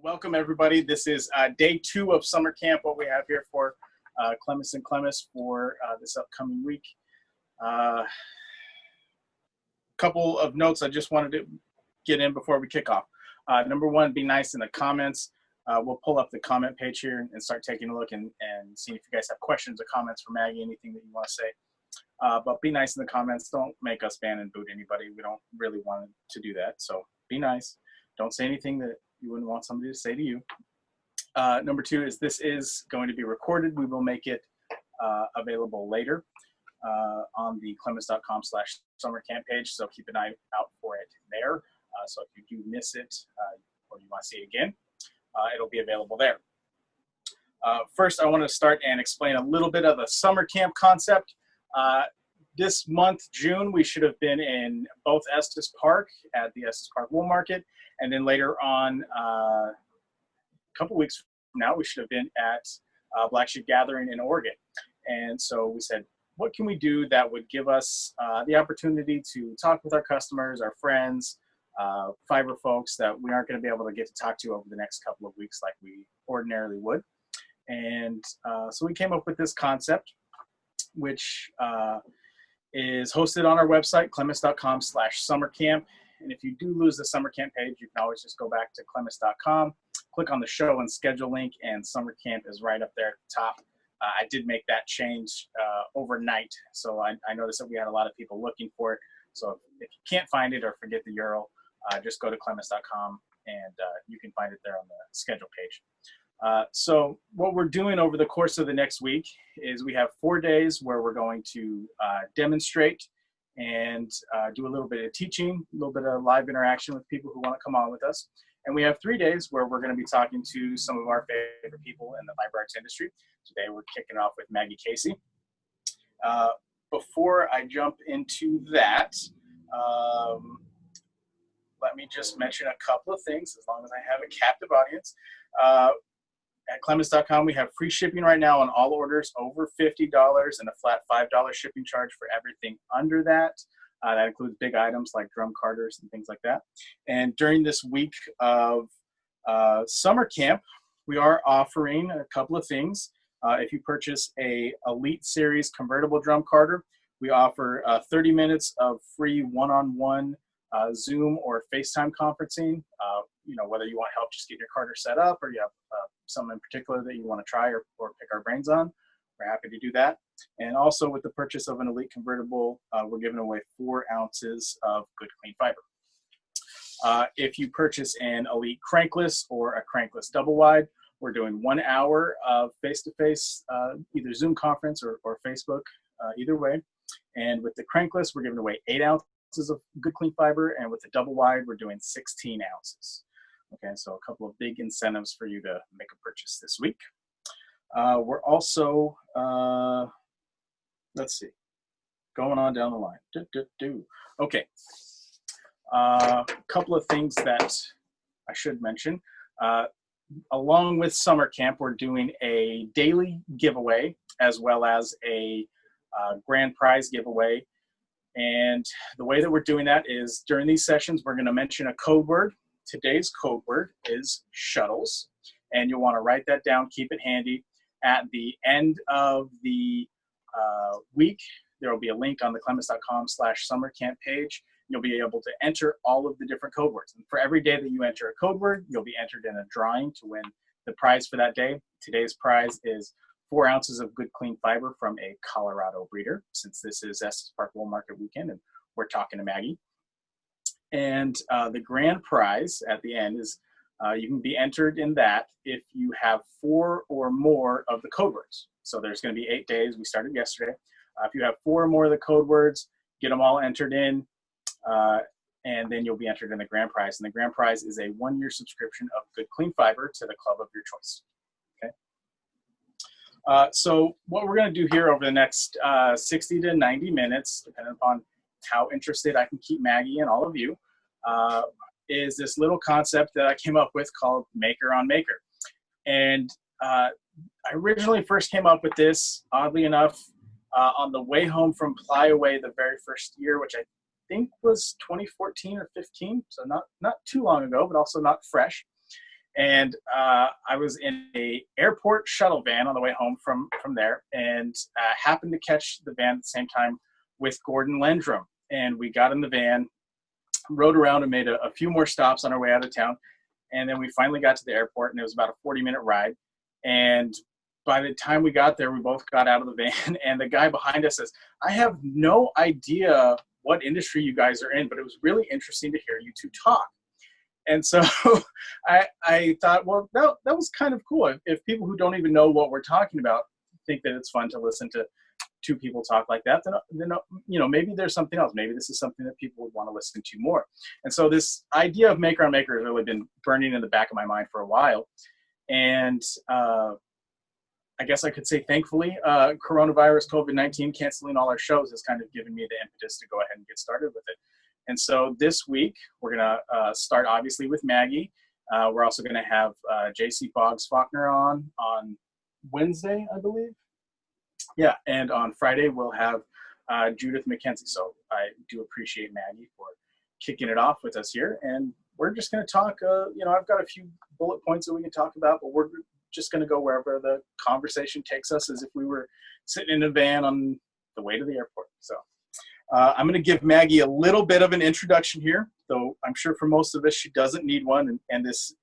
Welcome everybody. This is day 2 of summer camp. What we have here for Clemes and Clemes for this upcoming week. Couple of notes I just wanted to get in before we kick off. Number one, be nice in the comments. We'll pull up the comment page here and start taking a look and see if you guys have questions or comments for Maggie, anything that you want to say. But be nice in the comments. Don't make us ban and boot anybody. We don't really want to do that. So be nice. Don't say anything that you wouldn't want somebody to say to you. Number 2 is this is going to be recorded. We will make it available later on the clemes.com/summer camp page. So keep an eye out for it there. So if you do miss it or you want to see it again, it'll be available there. First, I want to start and explain a little bit of the summer camp concept. This month, June, we should have been in both Estes Park at the Estes Park Wool Market, and then later on, a couple weeks from now, we should have been at Black Sheep Gathering in Oregon. And so we said, what can we do that would give us the opportunity to talk with our customers, our friends, fiber folks that we aren't going to be able to get to talk to over the next couple of weeks like we ordinarily would. And so we came up with this concept, which is hosted on our website, clemes.com/summer camp. And if you do lose the summer camp page, you can always just go back to clemes.com, click on the show and schedule link, and summer camp is right up there at the top. I did make that change overnight, so I noticed that we had a lot of people looking for it. So if you can't find it or forget the URL, just go to clemes.com and you can find it there on the schedule page. So what we're doing over the course of the next week is we have 4 days where we're going to demonstrate and do a little bit of teaching, a little bit of live interaction with people who want to come on with us. And we have 3 days where we're going to be talking to some of our favorite people in the fiber arts industry. Today we're kicking off with Maggie Casey. Before I jump into that, let me just mention a couple of things as long as I have a captive audience. At clemes.com, we have free shipping right now on all orders over $50 and a flat $5 shipping charge for everything under that. That includes big items like drum carters and things like that. And during this week of summer camp, we are offering a couple of things. If you purchase a Elite Series convertible drum carter, we offer 30 minutes of free one-on-one Zoom or FaceTime conferencing. Whether you want help just get your carter set up or you have something in particular that you want to try or pick our brains on, we're happy to do that. And also with the purchase of an Elite convertible, we're giving away 4 ounces of good clean fiber. If you purchase an Elite crankless or a crankless double wide, we're doing 1 hour of face-to-face, either Zoom conference or Facebook, either way. And with the crankless, we're giving away 8 ounces of good clean fiber, and with the double wide, we're doing 16 ounces. Okay, so a couple of big incentives for you to make a purchase this week. We're also, let's see, going on down the line. Okay, a couple of things that I should mention. Along with summer camp, we're doing a daily giveaway as well as a grand prize giveaway. And the way that we're doing that is during these sessions, we're going to mention a code word. Today's code word is shuttles, and you'll want to write that down, keep it handy. At the end of the week, there will be a link on the clemes.com/summer camp page. You'll be able to enter all of the different code words. And for every day that you enter a code word, you'll be entered in a drawing to win the prize for that day. Today's prize is 4 ounces of good clean fiber from a Colorado breeder, since this is Estes Park Wool Market weekend and we're talking to Maggie. And the grand prize at the end is you can be entered in that if you have 4 or more of the code words. So there's going to be 8 days. We started yesterday. If you have 4 or more of the code words, get them all entered in, and then you'll be entered in the grand prize. And the grand prize is a 1-year subscription of good clean fiber to the club of your choice. Okay. So what we're going to do here over the next 60 to 90 minutes, depending upon how interested I can keep Maggie and all of you, is this little concept that I came up with called Maker on Maker. And I originally first came up with this, oddly enough, on the way home from Flyaway the very first year, which I think was 2014 or 15, so not too long ago, but also not fresh. And I was in a airport shuttle van on the way home from there, and happened to catch the van at the same time with Gordon Lendrum. And we got in the van, rode around and made a few more stops on our way out of town. And then we finally got to the airport, and it was about a 40-minute ride. And by the time we got there, we both got out of the van, and the guy behind us says, I have no idea what industry you guys are in, but it was really interesting to hear you two talk. And so I thought, well, that was kind of cool. If people who don't even know what we're talking about think that it's fun to listen to two people talk like that, then maybe there's something else. Maybe this is something that people would want to listen to more. And so this idea of Maker on Maker has really been burning in the back of my mind for a while. And I guess I could say, thankfully, coronavirus, COVID-19, canceling all our shows has kind of given me the impetus to go ahead and get started with it. And so this week, we're going to start, obviously, with Maggie. We're also going to have J.C. Boggs Faulkner on Wednesday, I believe. Yeah, and on Friday, we'll have Judith McKenzie. So I do appreciate Maggie for kicking it off with us here. And we're just going to talk, I've got a few bullet points that we can talk about, but we're just going to go wherever the conversation takes us, as if we were sitting in a van on the way to the airport. So I'm going to give Maggie a little bit of an introduction here, though I'm sure for most of us she doesn't need one, and this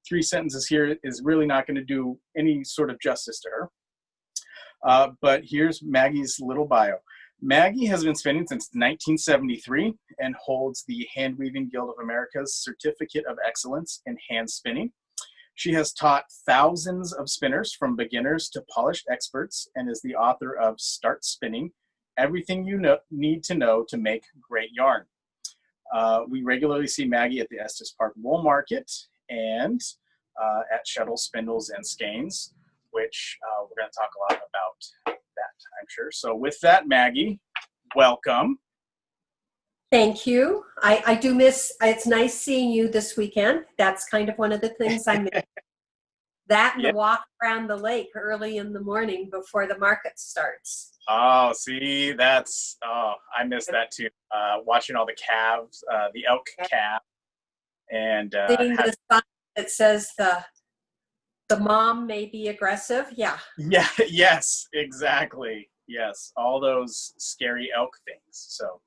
3 sentences here is really not going to do any sort of justice to her. But here's Maggie's little bio. Maggie has been spinning since 1973 and holds the Hand Weaving Guild of America's Certificate of Excellence in Hand Spinning. She has taught thousands of spinners, from beginners to polished experts, and is the author of Start Spinning, Everything You Need to Know to Make Great Yarn. We regularly see Maggie at the Estes Park Wool Market and at Shuttle Spindles and Skeins, which we're going to talk a lot about that, I'm sure. So with that, Maggie, welcome. Thank you. I do miss, it's nice seeing you this weekend. That's kind of one of the things I miss. That and the walk around the lake early in the morning before the market starts. Oh, see, I miss that too. Watching all the calves, the elk calf. And seeing the sign that says the mom may be aggressive. Yeah. Yeah, yes, exactly. Yes, all those scary elk things. So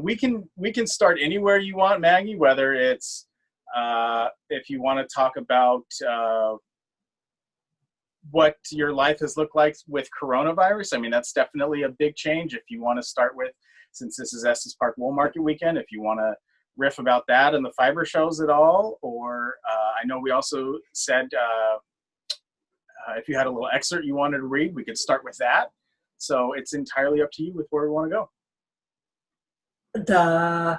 we can start anywhere you want, Maggie, whether it's if you want to talk about what your life has looked like with coronavirus. I mean, that's definitely a big change. If you want to start with, since this is Estes Park Wool Market weekend, if you want to riff about that and the fiber shows at all, or I know we also said if you had a little excerpt you wanted to read, we could start with that. So it's entirely up to you with where we want to go.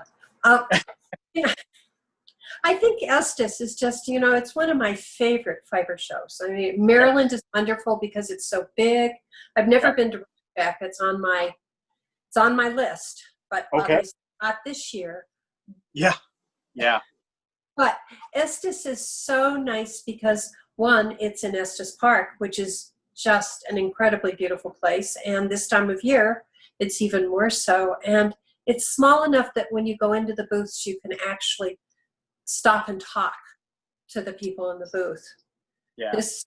I think Estes is just, it's one of my favorite fiber shows. I mean, Maryland is wonderful because it's so big. I've never been to Ridgeback. It's on my list, but obviously not this year. Yeah. But Estes is so nice because, one, it's in Estes Park, which is just an incredibly beautiful place. And this time of year, it's even more so. And it's small enough that when you go into the booths, you can actually stop and talk to the people in the booth. Yeah. This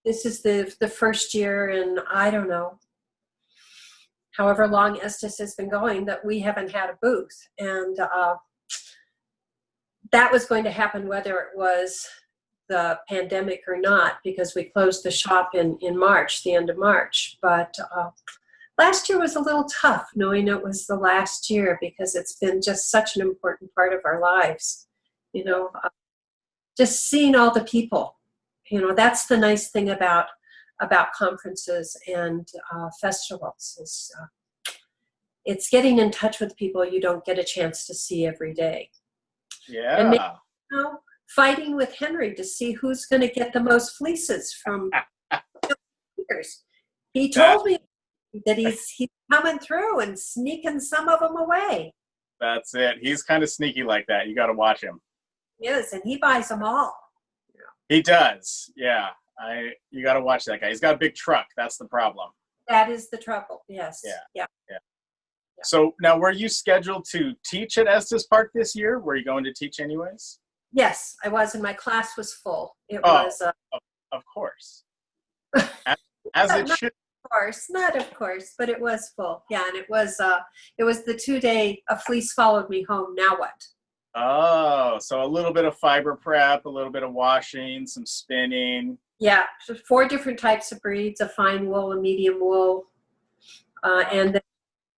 is the first year in, I don't know, however long Estes has been going, that we haven't had a booth. And that was going to happen whether it was the pandemic or not, because we closed the shop in March, the end of March. But last year was a little tough, knowing it was the last year, because it's been just such an important part of our lives. Just seeing all the people, that's the nice thing about conferences and festivals is it's getting in touch with people you don't get a chance to see every day. Yeah. And maybe, fighting with Henry to see who's going to get the most fleeces from years. He told me that he's coming through and sneaking some of them away. That's it. He's kind of sneaky like that. You got to watch him. Yes, and he buys them all. He does. Yeah. You got to watch that guy. He's got a big truck. That's the problem. That is the trouble. Yes. Yeah. So now, were you scheduled to teach at Estes Park this year? Were you going to teach anyways? Yes, I was, and my class was full. It Oh, was, of course. As it not should. of course, not of course, but it was full. Yeah, and it was the 2-day, a fleece followed me home. Now what? Oh, so a little bit of fiber prep, a little bit of washing, some spinning. Yeah, so 4 different types of breeds: a fine wool, a medium wool, and then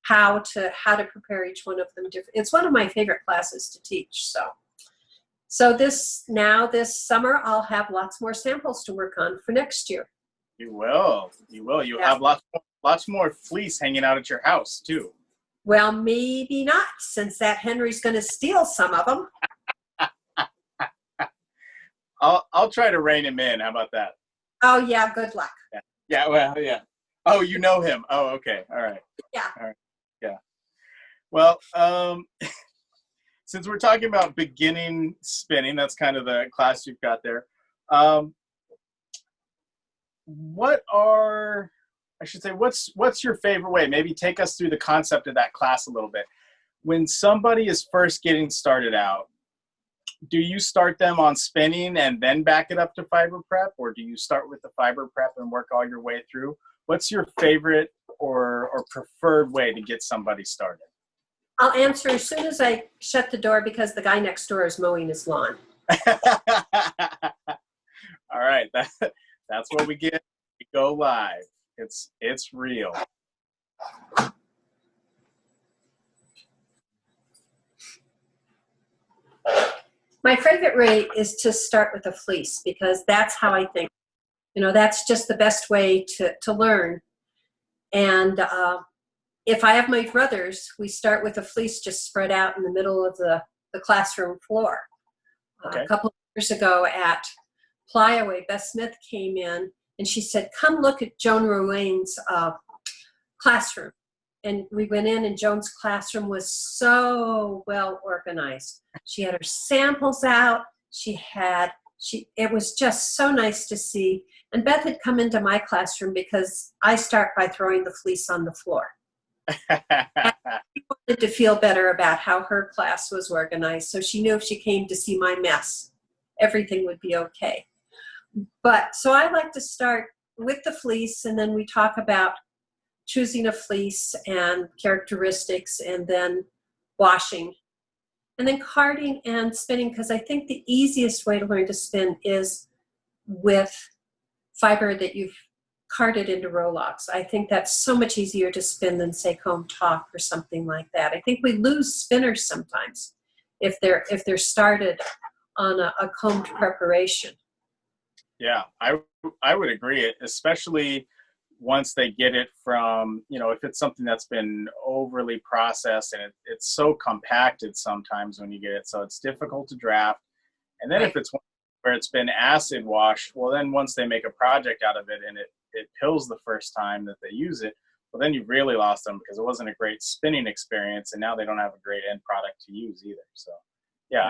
how to prepare each one of them different. It's one of my favorite classes to teach. So this summer I'll have lots more samples to work on for next year. You will. You will. You Yeah. have lots more fleece hanging out at your house too. Well, maybe not, since that Henry's going to steal some of them. I'll try to rein him in. How about that? Oh yeah, good luck. Yeah. Well, yeah. Oh, you know him. Oh, okay. All right. Yeah. All right. Yeah. Well, since we're talking about beginning spinning, that's kind of the class you've got there. What's your favorite way? Maybe take us through the concept of that class a little bit. When somebody is first getting started out, do you start them on spinning and then back it up to fiber prep, or do you start with the fiber prep and work all your way through? What's your favorite or preferred way to get somebody started? I'll answer as soon as I shut the door, because the guy next door is mowing his lawn. All right, that's what we get. We go live. It's real. My favorite way is to start with a fleece, because that's how I think. That's just the best way to learn. And if I have my brothers, we start with a fleece just spread out in the middle of the classroom floor. Okay. A couple of years ago at Plyaway, Beth Smith came in and she said, "Come look at Joan Ruane's classroom." And we went in, and Joan's classroom was so well organized. She had her samples out. It was just so nice to see. And Beth had come into my classroom because I start by throwing the fleece on the floor. And she wanted to feel better about how her class was organized, so she knew if she came to see my mess, everything would be okay. But so I like to start with the fleece, and then we talk about choosing a fleece and characteristics, and then washing, and then carding and spinning, because I think the easiest way to learn to spin is with fiber that you've carded into roll-offs. I think that's so much easier to spin than, say, comb top or something like that. I think we lose spinners sometimes if they're started on a combed preparation. Yeah, I would agree, especially once they get it from, if it's something that's been overly processed, and it's so compacted sometimes when you get it, so it's difficult to draft. And then if it's where it's been acid washed, well, then once they make a project out of it and it pills the first time that they use it, well, then you've really lost them, because it wasn't a great spinning experience, and now they don't have a great end product to use either. So yeah,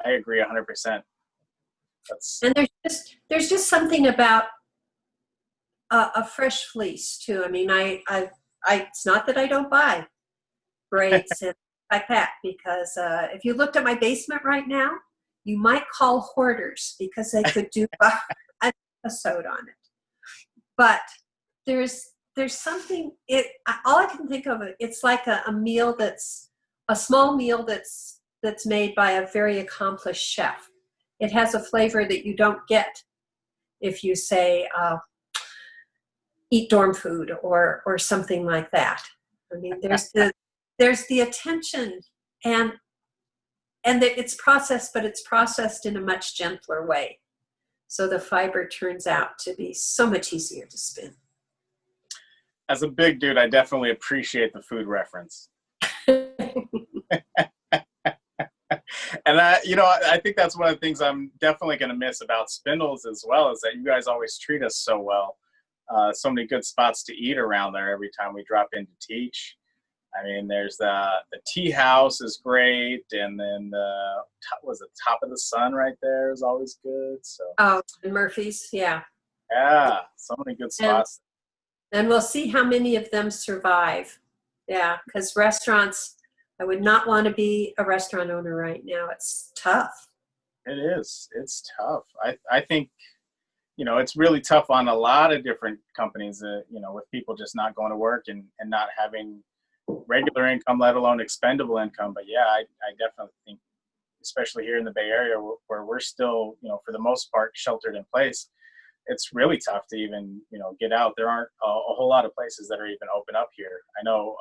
I agree 100%. And there's just something about a fresh fleece too. I mean, I it's not that I don't buy braids and like that, because if you looked at my basement right now, you might call hoarders, because they could do an episode on it. But there's something, all I can think of, it's like a meal that's a small meal that's made by a very accomplished chef. It has a flavor that you don't get if you say eat dorm food or something like that. I mean, there's the attention, and it's processed, but it's processed in a much gentler way. So the fiber turns out to be so much easier to spin. As a big dude, I definitely appreciate the food reference. And I think that's one of the things I'm definitely going to miss about Spindles as well, is that you guys always treat us so well. So many good spots to eat around there every time we drop in to teach. I mean, there's the tea house is great, and then the Top of the Sun right there is always good. So and Murphy's, yeah, so many good spots. And we'll see how many of them survive. Yeah, because restaurants, I would not want to be a restaurant owner right now. It's tough. It is. It's tough. I think, it's really tough on a lot of different companies, with people just not going to work and not having regular income, let alone expendable income. But yeah, I definitely think, especially here in the Bay Area where we're still, for the most part, sheltered in place, it's really tough to even, get out. There aren't a whole lot of places that are even open up here. I know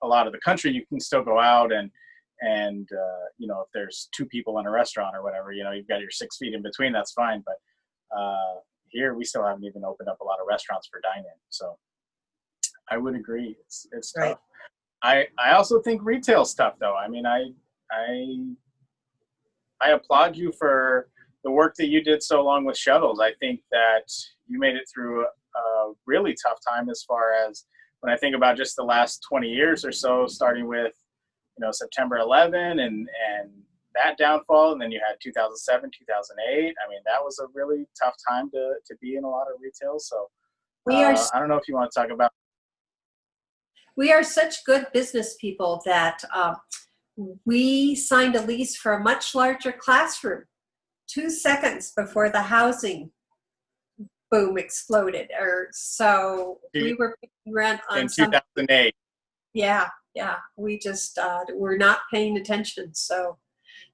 a lot of the country, you can still go out and if there's two people in a restaurant or whatever, you've got your 6 feet in between, that's fine. But here we still haven't even opened up a lot of restaurants for dine-in. So I would agree. It's Right. tough. I also think retail's tough though. I mean, I applaud you for the work that you did so long with shuttles. I think that you made it through a really tough time as far as when I think about just the last 20 years or so, starting with, September 11 and that downfall. And then you had 2007, 2008. I mean, that was a really tough time to be in a lot of retail. So I don't know if you want to talk about. We are such good business people that we signed a lease for a much larger classroom 2 seconds before the housing boom exploded. So we were paying rent on in 2008. Yeah. We just were not paying attention. So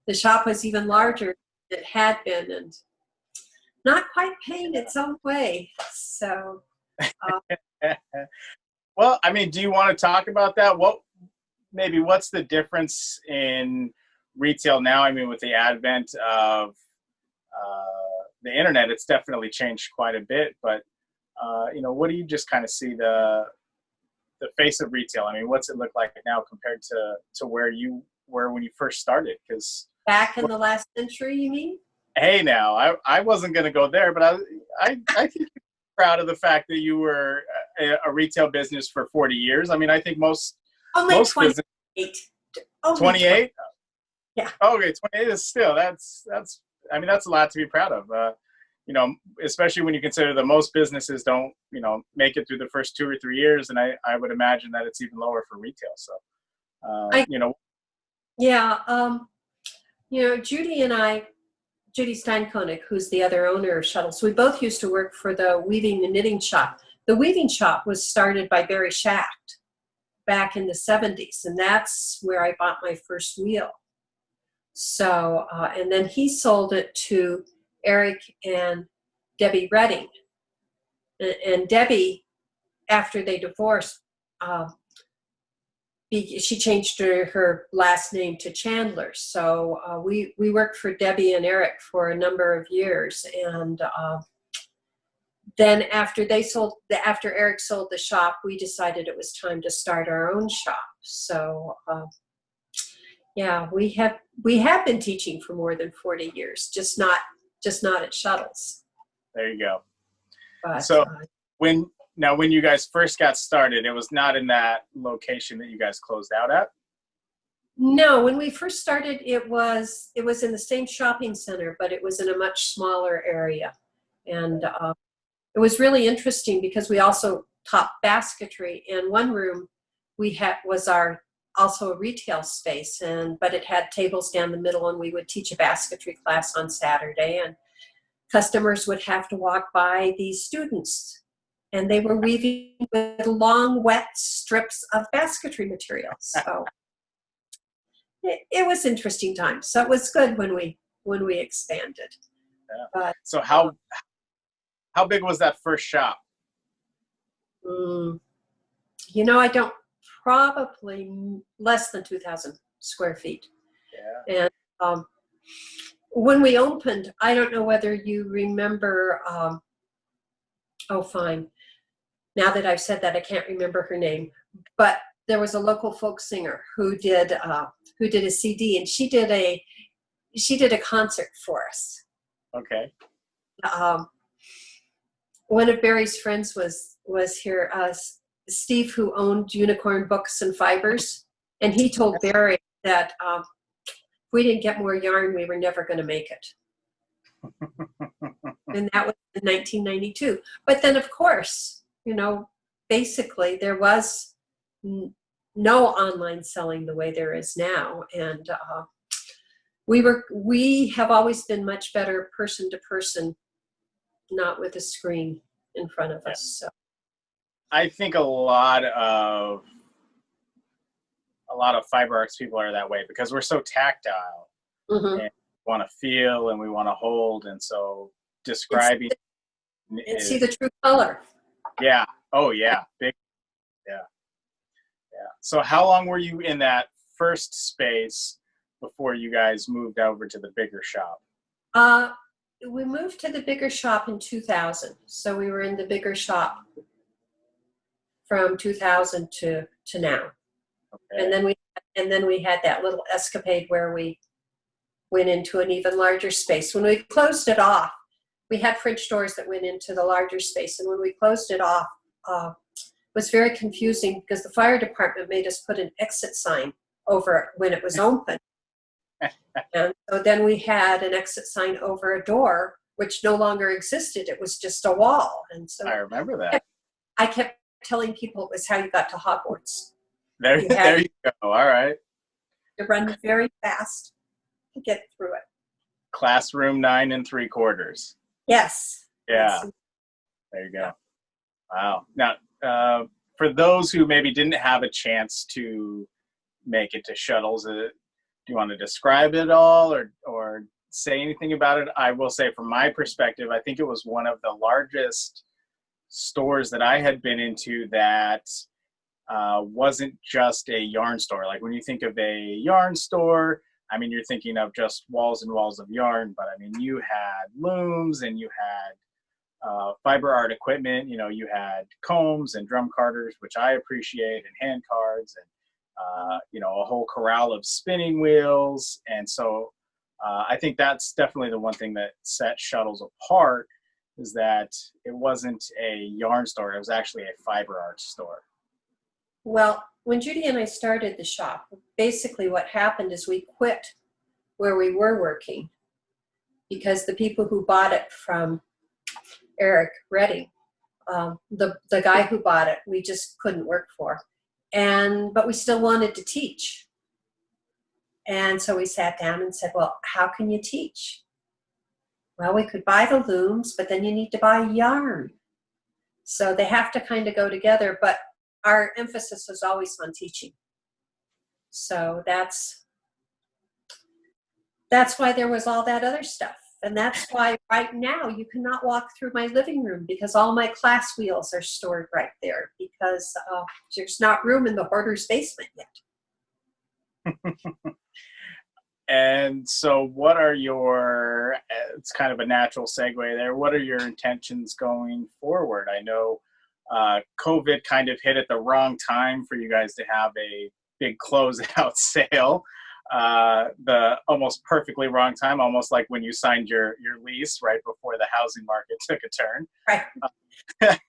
the shop was even larger than it had been and not quite paying its own way. So. Well, I mean, do you want to talk about that? What's the difference in retail now? I mean, with the advent of the internet, it's definitely changed quite a bit. But what do you just kind of see the face of retail? I mean, what's it look like now compared to where you were when you first started? Because back in the last century, you mean? Hey, now I wasn't going to go there, but I think you're proud of the fact that you were a retail business for 40 years. I mean, I think most 28. Business, 28. Yeah. Okay, 28 is still that's a lot to be proud of. Especially when you consider that most businesses don't make it through the first 2 or 3 years, and I would imagine that it's even lower for retail. So Yeah. Judy Steinkonig, who's the other owner of Shuttles, we both used to work for the weaving and knitting shop. The weaving shop was started by Barry Schacht back in the 70s, and that's where I bought my first wheel. So, and then he sold it to Eric and Debbie Redding. And Debbie, after they divorced, she changed her last name to Chandler. So we worked for Debbie and Eric for a number of years. And then after Eric sold the shop, we decided it was time to start our own shop. So yeah, we have been teaching for more than 40 years, just not at Shuttles. There you go. But, so when you guys first got started, it was not in that location that you guys closed out at? No, when we first started, it was in the same shopping center, but it was in a much smaller area. And it was really interesting because we also taught basketry, and one room was also a retail space, but it had tables down the middle, and we would teach a basketry class on Saturday, and customers would have to walk by these students, and they were weaving with long, wet strips of basketry material. So it was interesting times. So it was good when we expanded. Yeah. But, so how big was that first shop? I don't. Probably less than 2,000 square feet. Yeah. And when we opened, I don't know whether you remember, fine. Now that I've said that, I can't remember her name, but there was a local folk singer who did a CD, and she did a concert for us. Okay. One of Barry's friends was here, Steve, who owned Unicorn Books and Fibers, and he told Barry that if we didn't get more yarn, we were never going to make it. And that was in 1992. But then, of course, basically there was no online selling the way there is now. And We have always been much better person to person, not with a screen in front of us. So I think a lot of fiber arts people are that way because we're so tactile and want to feel and we want to hold, and so describing and see the true color. Yeah. Oh yeah. Big. Yeah. Yeah. So how long were you in that first space before you guys moved over to the bigger shop? We moved to the bigger shop in 2000. So we were in the bigger shop from 2000 to now. Okay. And then we had that little escapade where we went into an even larger space. When we closed it off, we had French doors that went into the larger space. And when we closed it off, it was very confusing because the fire department made us put an exit sign over it when it was open. And so then we had an exit sign over a door, which no longer existed. It was just a wall. And so I remember that. I kept telling people it was how you got to Hogwarts. There you go. All right. To run very fast to get through it. Classroom 9 3/4. Yes. Yeah. Yes. There you go. Wow. Now, for those who maybe didn't have a chance to make it to shuttles, do you want to describe it all or say anything about it? I will say from my perspective, I think it was one of the largest stores that I had been into that wasn't just a yarn store. Like when you think of a yarn store, I mean, you're thinking of just walls and walls of yarn, but I mean, you had looms and you had fiber art equipment. You know, you had combs and drum carders, which I appreciate, and hand cards, and you know, a whole corral of spinning wheels. And so I think that's definitely the one thing that set Shuttles apart, is that it wasn't a yarn store. It was actually a fiber art store. Well, when Judy and I started the shop, basically what happened is we quit where we were working because the people who bought it from Eric Redding, the guy who bought it, we just couldn't work for. But we still wanted to teach. And so we sat down and said, well, how can you teach? Well, we could buy the looms, but then you need to buy yarn. So they have to kind of go together, but our emphasis was always on teaching. So that's why there was all that other stuff. And that's why right now you cannot walk through my living room because all my class wheels are stored right there because there's not room in the hoarder's basement yet. And so what are your, it's kind of a natural segue there, what are your intentions going forward? I know COVID kind of hit at the wrong time for you guys to have a big closeout sale. The almost perfectly wrong time, almost like when you signed your lease right before the housing market took a turn. Right.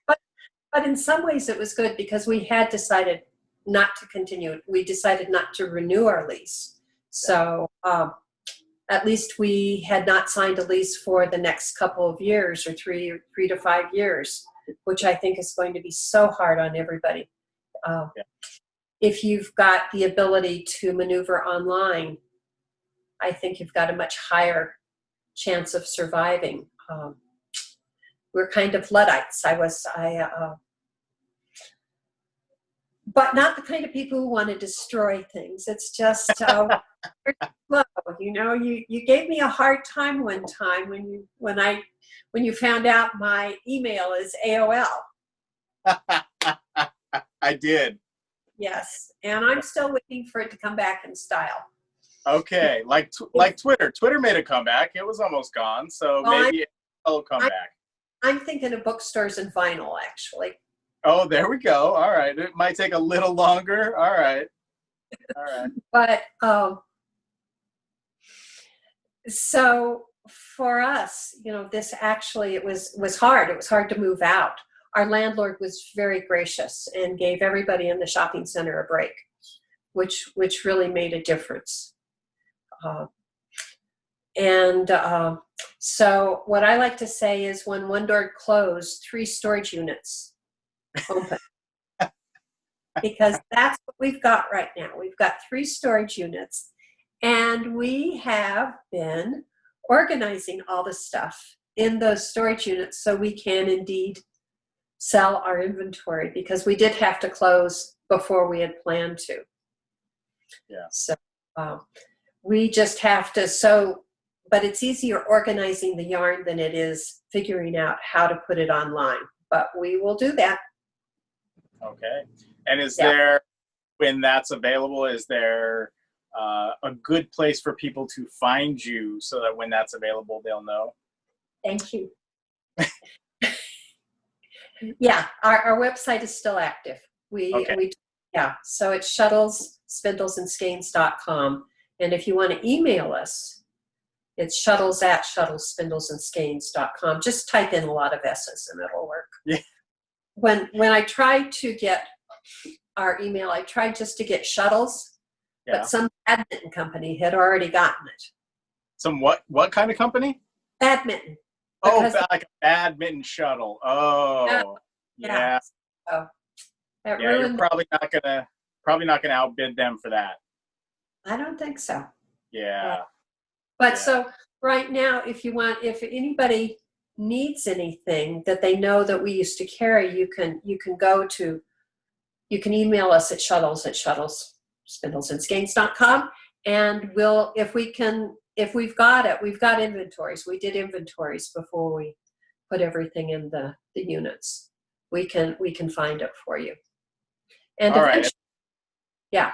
but in some ways it was good because we had decided not to continue. We decided not to renew our lease. So at least we had not signed a lease for the next couple of years or three to 5 years, which I think is going to be so hard on everybody. If you've got the ability to maneuver online, I think you've got a much higher chance of surviving. We're kind of Luddites. But not the kind of people who want to destroy things. It's just slow. You know, you gave me a hard time one time when you found out my email is AOL. I did. Yes, and I'm still waiting for it to come back in style. Okay, like Twitter. Twitter made a comeback. It was almost gone, so maybe it'll come back. I'm thinking of bookstores and vinyl, actually. Oh, there we go. All right. It might take a little longer. All right. But so for us, you know, this actually, it was hard. It was hard to move out. Our landlord was very gracious and gave everybody in the shopping center a break, which really made a difference. So what I like to say is when one door closed, 3 storage units open. Because that's what we've got right now. We've got 3 storage units. And we have been organizing all the stuff in those storage units so we can indeed sell our inventory, because we did have to close before we had planned to. Yeah. So we just have to, but it's easier organizing the yarn than it is figuring out how to put it online. But we will do that. Okay. And is there, when that's available, is there a good place for people to find you so that when that's available, they'll know? Thank you. Yeah, our website is still active. So it's shuttlesspindlesandskeins.com. And if you want to email us, it's shuttles@shuttlesspindlesandskeins.com. Just type in a lot of S's and it'll work. Yeah. When I tried to get our email, I tried just to get Shuttles, but some badminton company had already gotten it. Some what kind of company? Badminton. Oh, like a badminton shuttle. Oh, yeah. So that Yeah, you're ruined. probably not gonna outbid them for that. I don't think so. Yeah. But so right now, if anybody needs anything that they know that we used to carry, you can email us at shuttles@shuttlesspindlesandskeins.com, and if we've got inventories. We did inventories before we put everything in the units. We can find it for you. And all right. Yeah.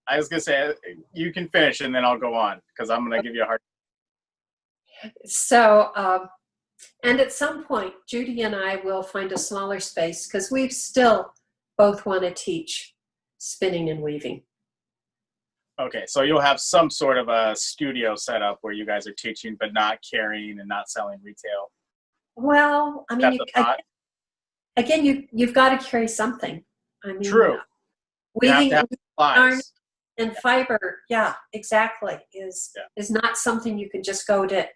I was gonna say, you can finish and then I'll go on, because I'm gonna give you a hard. So, and at some point, Judy and I will find a smaller space, because we still both want to teach spinning and weaving. Okay, so you'll have some sort of a studio set up where you guys are teaching, but not carrying and not selling retail. Well, I mean, you've got to carry something. I mean, true. Weaving yarn and and fiber, yeah, exactly, is not something you can just go to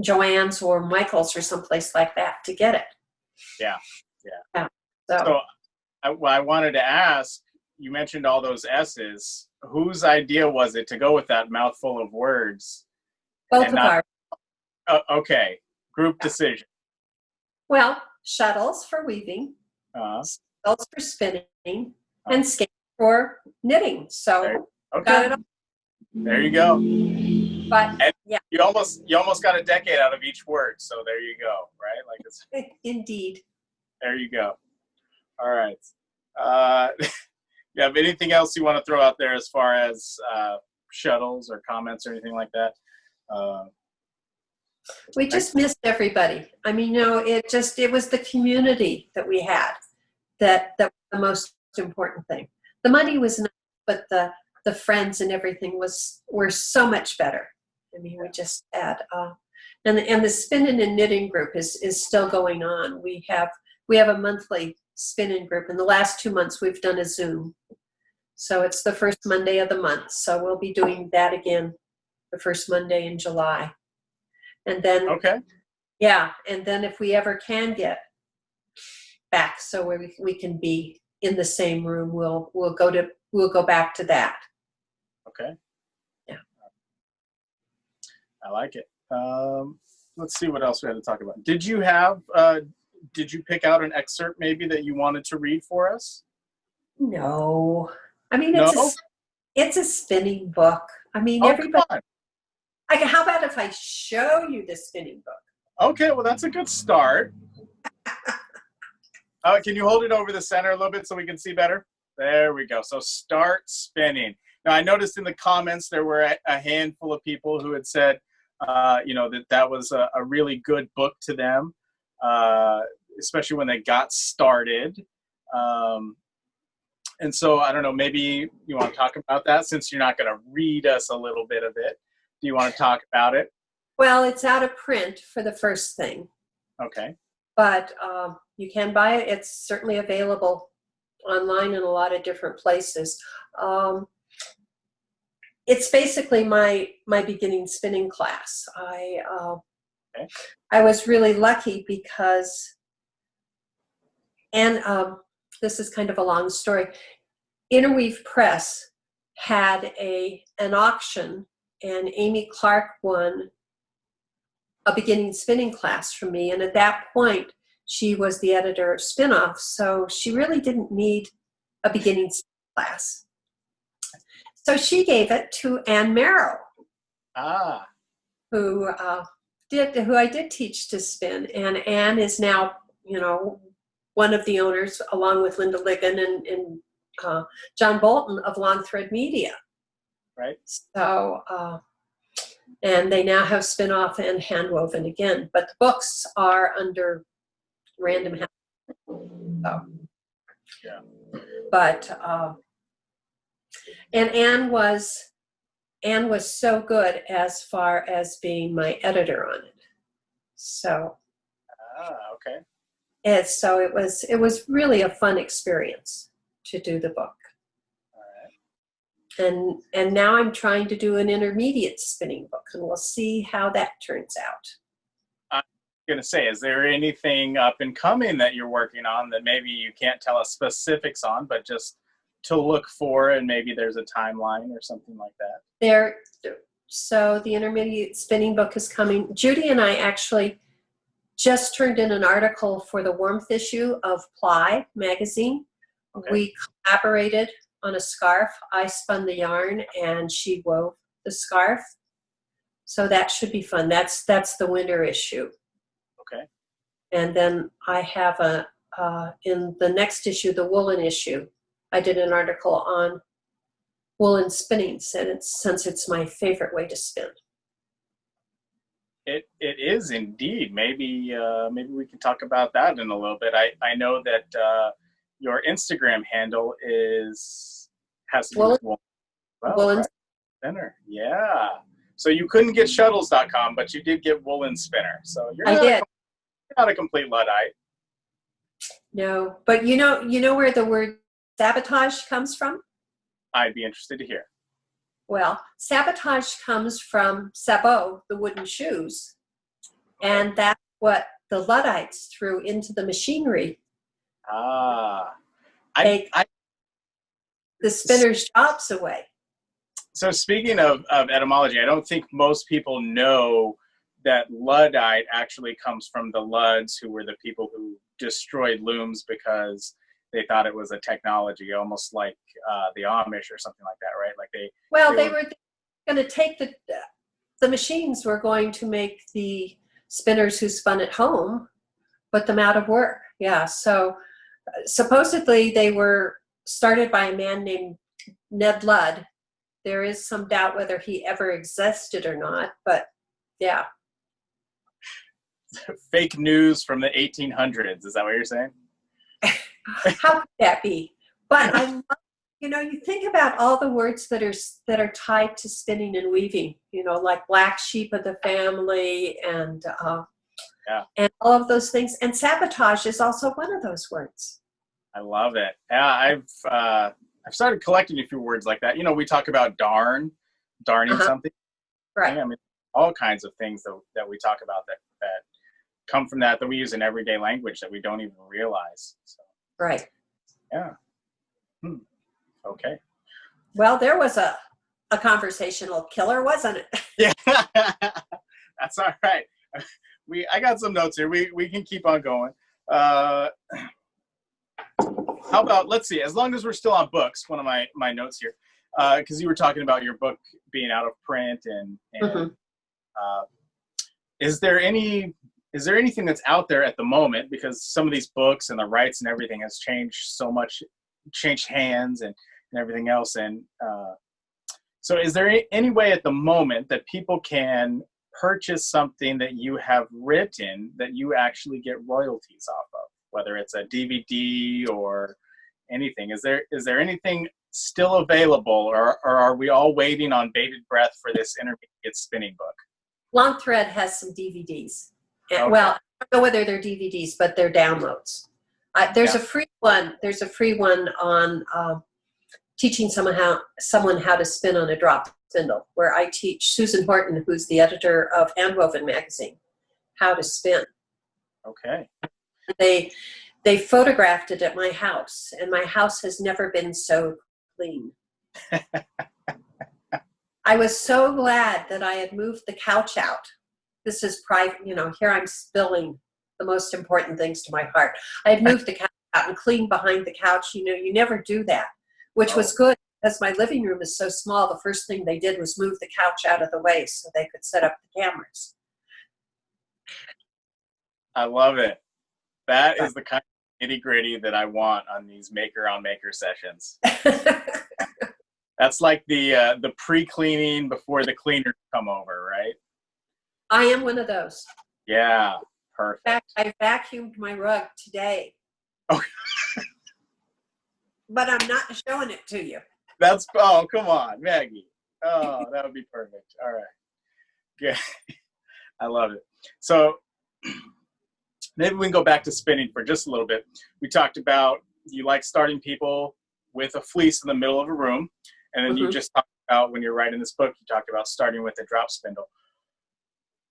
Joann's or Michael's or someplace like that to get it. Yeah. So I wanted to ask, you mentioned all those S's. Whose idea was it to go with that mouthful of words? Both of ours. Okay, group decision. Well, shuttles for weaving, spindles for spinning, and skeins for knitting. So got it all. There you go. But you almost got a decade out of each word. So there you go, right? Like it's indeed. There you go. All right. You have anything else you want to throw out there as far as shuttles or comments or anything like that? We just missed everybody. I mean, it was the community that we had that was the most important thing. The money was nice, but the friends and everything were so much better. I mean, we just had and the spinning and knitting group is still going on. We have a monthly spinning group. In the last 2 months, we've done a Zoom. So it's the first Monday of the month. So we'll be doing that again the first Monday in July. And then, and then if we ever can get back so where we can be in the same room, we'll go back to that. Okay. Yeah. I like it. Let's see what else we had to talk about. Did you pick out an excerpt maybe that you wanted to read for us? No. I mean, it's a spinning book. I mean, everybody. How about if I show you the spinning book? Okay, well, that's a good start. Can you hold it over the center a little bit so we can see better? There we go. So start spinning. Now, I noticed in the comments there were a handful of people who had said, that was a really good book to them, especially when they got started. And so, I don't know, maybe you want to talk about that since you're not going to read us a little bit of it. Do you want to talk about it? Well, it's out of print for the first thing. Okay. But you can buy it. It's certainly available online in a lot of different places. It's basically my beginning spinning class. I was really lucky because, and this is kind of a long story. Interweave Press had an auction, and Amy Clark won a beginning spinning class from me. And at that point, she was the editor of Spinoff, so she really didn't need a beginning class. So she gave it to Ann Merrill, who I did teach to spin. And Ann is now, one of the owners, along with Linda Ligon and John Bolton of Long Thread Media. Right. So, and they now have Spinoff and Handwoven again, but the books are under Random House. So, yeah. But and Anne was so good as far as being my editor on it. So. Okay. And so it was really a fun experience to do the book. And now I'm trying to do an intermediate spinning book, and we'll see how that turns out. I'm going to say, is there anything up and coming that you're working on that maybe you can't tell us specifics on, but just to look for, and maybe there's a timeline or something like that? So the intermediate spinning book is coming. Judy and I actually just turned in an article for the Warmth issue of Ply magazine. Okay. We collaborated on a scarf. I spun the yarn and she wove the scarf. So that should be fun. That's the winter issue. Okay. And then I have in the next issue, the woolen issue, I did an article on woolen spinning, since it's my favorite way to spin. It is indeed. Maybe we can talk about that in a little bit. I know that your Instagram handle has to do with woolen spinner. Yeah. So you couldn't get shuttles.com, but you did get woolen spinner. So you're not a complete Luddite. No, but you know where the word sabotage comes from? I'd be interested to hear. Well, sabotage comes from sabot, the wooden shoes, and that's what the Luddites threw into the machinery. The spinner's jobs away. So speaking of etymology, I don't think most people know that Luddite actually comes from the Ludds, who were the people who destroyed looms because they thought it was a technology, almost like the Amish or something like that, right? Like they were going to take the machines were going to make the spinners who spun at home, put them out of work. Yeah. So supposedly they were started by a man named Ned Ludd. There is some doubt whether he ever existed or not, but yeah. Fake news from the 1800s. Is that what you're saying? How could that be? But I love, you think about all the words that are tied to spinning and weaving, like black sheep of the family and all of those things. And sabotage is also one of those words. I love it. Yeah, I've started collecting a few words like that. We talk about darning something. Right. I mean, all kinds of things that we talk about that come from that we use in everyday language that we don't even realize. So. Right. Yeah. Okay. Well, there was a conversational killer, wasn't it? Yeah. That's all right. I got some notes here. We can keep on going. How about, let's see, as long as we're still on books, one of my notes here, because you were talking about your book being out of print and is there anything that's out there at the moment, because some of these books and the rights and everything has changed so much, changed hands and everything else, and so is there any way at the moment that people can purchase something that you have written that you actually get royalties off of, whether it's a DVD or anything? Is there anything still available, or are we all waiting on bated breath for this intermediate spinning book? Long Thread has some DVDs. Okay. Well, I don't know whether they're DVDs, but they're downloads. There's a free one. There's a free one on teaching someone how to spin on a drop spindle, where I teach Susan Horton, who's the editor of Handwoven magazine, how to spin. Okay. They photographed it at my house, and my house has never been so clean. I was so glad that I had moved the couch out. This is private, here I'm spilling the most important things to my heart. I had moved the couch out and cleaned behind the couch. You never do that, which was good because my living room is so small. The first thing they did was move the couch out of the way so they could set up the cameras. I love it. That is the kind of nitty-gritty that I want on these maker on maker sessions. That's like the pre-cleaning before the cleaners come over, right? I am one of those. Yeah, perfect. In fact, I vacuumed my rug today. Oh. But I'm not showing it to you. Oh, come on, Maggie. Oh, that would be perfect. All right. Good. I love it. So maybe we can go back to spinning for just a little bit. We talked about you like starting people with a fleece in the middle of a room. And then you just talked about, when you're writing this book, you talked about starting with a drop spindle.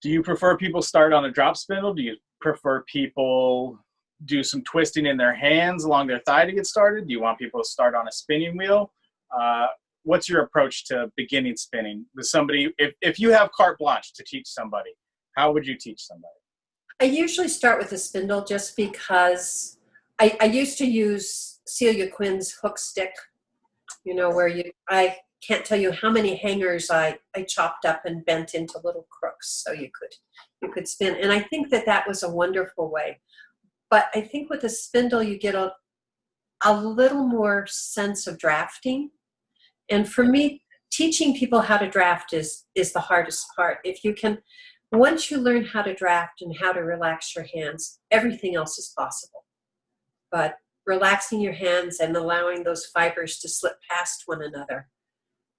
Do you prefer people start on a drop spindle? Do you prefer people do some twisting in their hands along their thigh to get started? Do you want people to start on a spinning wheel? What's your approach to beginning spinning with somebody? If you have carte blanche to teach somebody, how would you teach somebody? I usually start with a spindle just because I used to use Celia Quinn's hook stick, where I can't tell you how many hangers I chopped up and bent into little crooks so you could spin. And I think that was a wonderful way. But I think with a spindle, you get a little more sense of drafting. And for me, teaching people how to draft is the hardest part. Once you learn how to draft and how to relax your hands, everything else is possible. But relaxing your hands and allowing those fibers to slip past one another,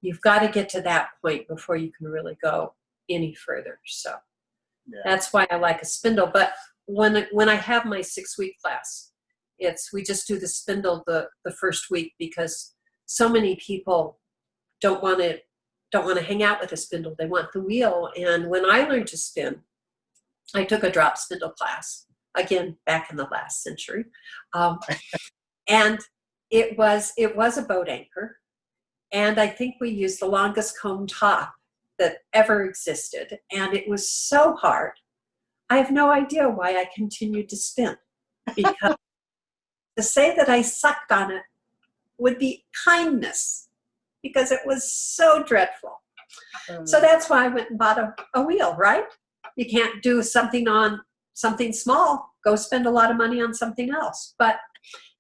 you've got to get to that point before you can really go any further. So that's why I like a spindle. But when I have my 6-week class, we just do the spindle the first week because so many people don't want to hang out with a spindle. They want the wheel. And when I learned to spin, I took a drop spindle class, again, back in the last century. And it was a boat anchor. And I think we used the longest comb top that ever existed. And it was so hard. I have no idea why I continued to spin, because to say that I sucked on it would be kindness, because it was so dreadful. So that's why I went and bought a wheel, right? You can't do something on something small, go spend a lot of money on something else. But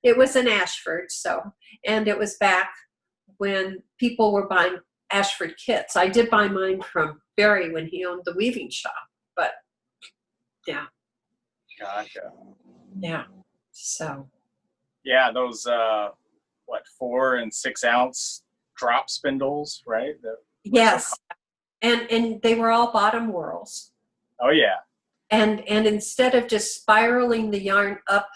it was in Ashford, and it was back when people were buying Ashford kits. I did buy mine from Barry when he owned the weaving shop, but yeah. Gotcha. Yeah. So. Yeah, those 4 and 6 ounce drop spindles, right? Yes. And they were all bottom whorls. Oh yeah. And instead of just spiraling the yarn up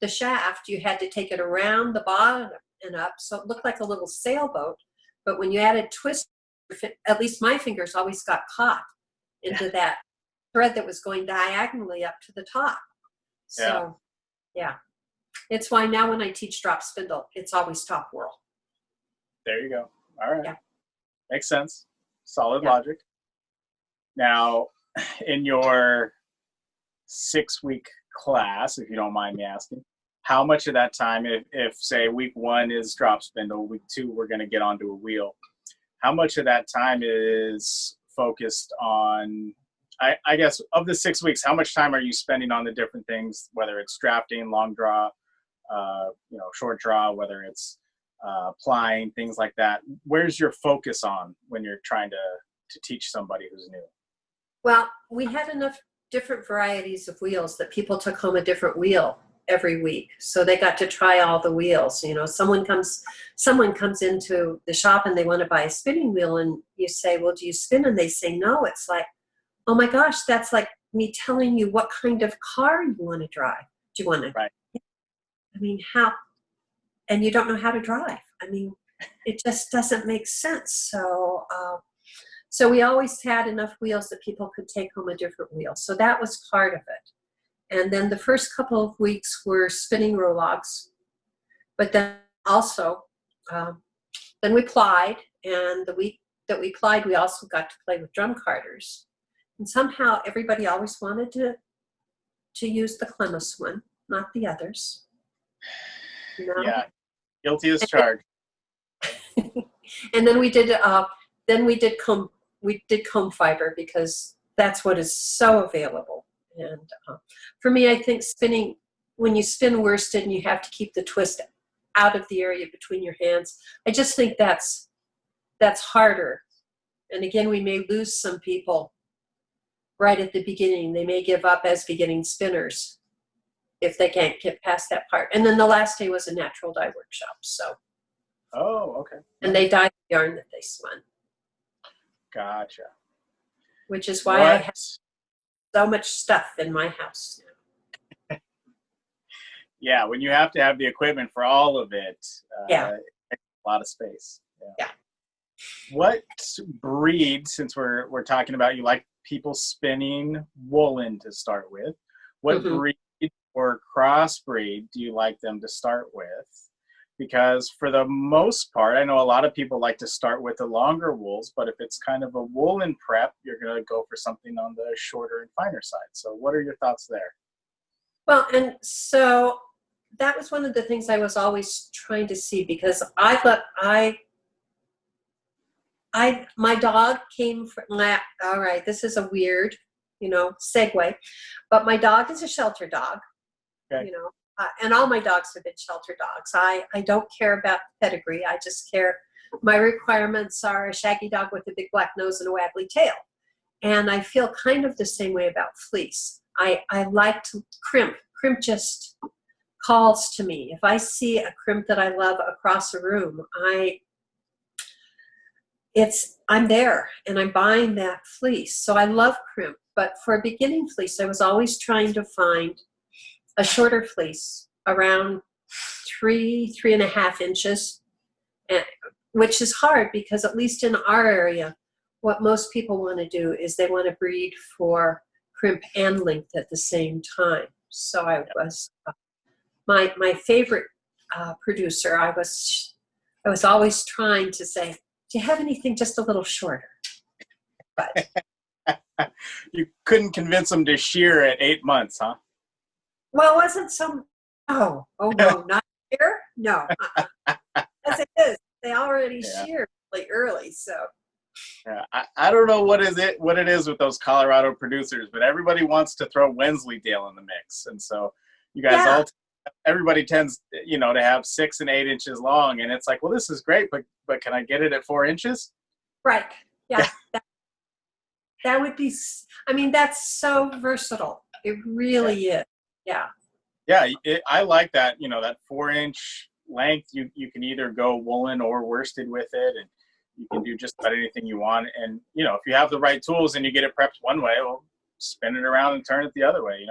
the shaft, you had to take it around the bottom and up, so it looked like a little sailboat. But when you added twist, at least my fingers always got caught into that thread that was going diagonally up to the top. So yeah. It's why now when I teach drop spindle, it's always top whorl. There you go. All right. Yeah. Makes sense. Solid logic. Now, in your 6-week class, if you don't mind me asking, how much of that time, if say week 1 is drop spindle, week 2 we're going to get onto a wheel, how much of that time is focused on, I guess, of the 6 weeks, how much time are you spending on the different things, whether it's drafting, long draw, short draw, whether it's applying, things like that? Where's your focus on when you're trying to teach somebody who's new? Well, we had enough different varieties of wheels that people took home a different wheel every week, so they got to try all the wheels. Someone comes into the shop and they want to buy a spinning wheel, and you say, well, do you spin? And they say no. It's like, oh my gosh, that's like me telling you what kind of car you want to drive. Do you want to? Right. I mean, how? And you don't know how to drive. I mean, it just doesn't make sense. So we always had enough wheels that people could take home a different wheel. So that was part of it. And then the first couple of weeks were spinning row logs. But then also, then we plied. And the that we plied, we also got to play with drum carders. And somehow everybody always wanted to use the Clemes one, not the others. You know? Yeah, guilty as charged. And then we did comb fiber because that's what is so available. And for me, I think spinning, when you spin worsted and you have to keep the twist out of the area between your hands, I just think that's harder. And again, we may lose some people right at the beginning. They may give up as beginning spinners if they can't get past that part. And then the last day was a natural dye workshop. So. Oh, okay. And they dyed the yarn that they spun. Gotcha. Which is why I have so much stuff in my house now. Yeah, when you have to have the equipment for all of it, it takes a lot of space. Yeah. What breed, since we're talking about, you like people spinning woolen to start with, what breed or crossbreed do you like them to start with? Because for the most part, I know a lot of people like to start with the longer wools, but if it's kind of a woolen prep, you're going to go for something on the shorter and finer side. So what are your thoughts there? Well, and so that was one of the things I was always trying to see, because my dog came from, all right, this is a weird, segue, but my dog is a shelter dog, and all my dogs have been shelter dogs. I don't care about pedigree. I just care. My requirements are a shaggy dog with a big black nose and a waggly tail. And I feel kind of the same way about fleece. I like to crimp. Crimp just calls to me. If I see a crimp that I love across a room, I'm there and I'm buying that fleece. So I love crimp. But for a beginning fleece, I was always trying to find a shorter fleece around 3.5 inches, which is hard because at least in our area, what most people want to do is they want to breed for crimp and length at the same time. So I was my favorite producer. I was always trying to say, do you have anything just a little shorter? But you couldn't convince them to shear at 8 months, huh? Well, wasn't some? Oh no, not here. No, as it is, they already sheared really early. So yeah, I don't know what it is with those Colorado producers, but everybody wants to throw Wensleydale in the mix, and so you guys everybody tends, to have 6 and 8 inches long, and it's like, well, this is great, but can I get it at 4 inches? Right. Yeah. That would be. I mean, that's so versatile. It really is. Yeah. Yeah, I like that. That 4-inch length. You can either go woolen or worsted with it, and you can do just about anything you want. And if you have the right tools and you get it prepped one way, well, spin it around and turn it the other way.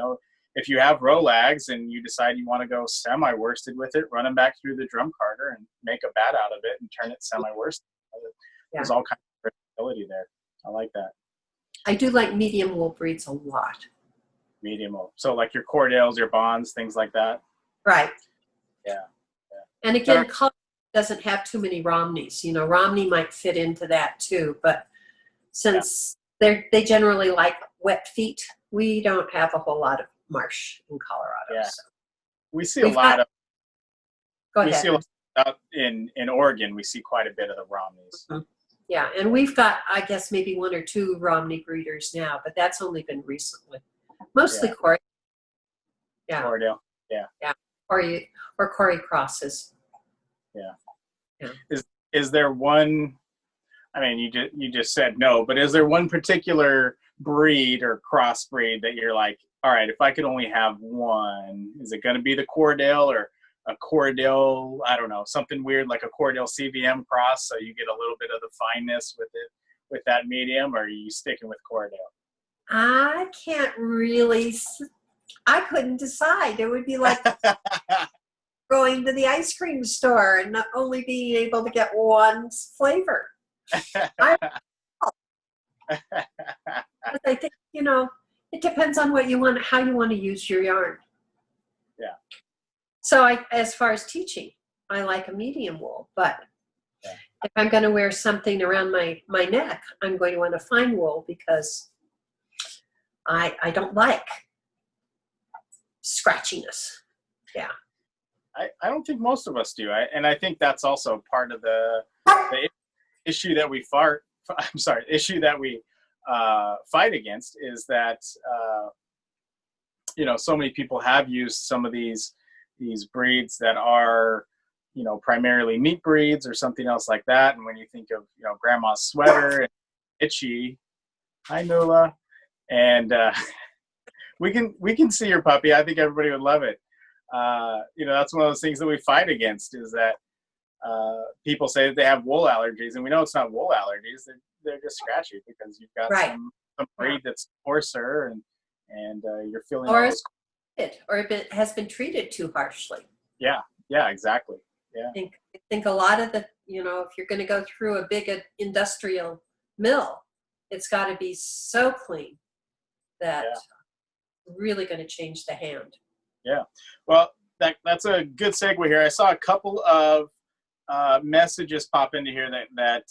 If you have Rolags and you decide you want to go semi-worsted with it, run them back through the drum carder and make a bat out of it and turn it semi-worsted. There's all kinds of versatility there. I like that. I do like medium wool breeds a lot. Medium wool. So like your Cordales, your Bonds, things like that. Right. Yeah. And again, color doesn't have too many Romneys. Romney might fit into that too, but since they generally like wet feet, we don't have a whole lot of marsh in Colorado. Yeah. So. We see a lot of. Go ahead. We see a lot out in Oregon. We see quite a bit of the Romneys. Mm-hmm. Yeah, and we've got, I guess, maybe 1 or 2 Romney breeders now, but that's only been recently. Mostly Corey. Yeah. Cordale. Yeah. Yeah. Or Corey crosses. Yeah. Is there one? I mean, you just said no, but is there one particular breed or crossbreed that you're like, all right, if I could only have one, is it going to be the Cordale or a Cordale? I don't know, something weird like a Cordale CVM cross, so you get a little bit of the fineness with that medium, or are you sticking with Cordale? I can't really. I couldn't decide. It would be like going to the ice cream store and not only being able to get one flavor. I think, it depends on what you want, how you want to use your yarn. Yeah. So as far as teaching, I like a medium wool, but if I'm going to wear something around my neck, I'm going to want a fine wool because I don't like scratchiness. Yeah. I don't think most of us do. And I think that's also part of the issue that we issue that we fight against is that, so many people have used some of these breeds that are, primarily meat breeds or something else like that. And when you think of, grandma's sweater and itchy, hi Nula, and we can see your puppy. I think everybody would love it. That's one of those things that we fight against is that people say that they have wool allergies, and we know it's not wool allergies. They're just scratchy because you've got some breed that's coarser and you're feeling or it has been treated too harshly. Yeah, exactly. Yeah. I think a lot of the, if you're going to go through a big industrial mill, it's got to be so clean that really going to change the hand. Yeah. Well, that's a good segue here. I saw a couple of messages pop into here that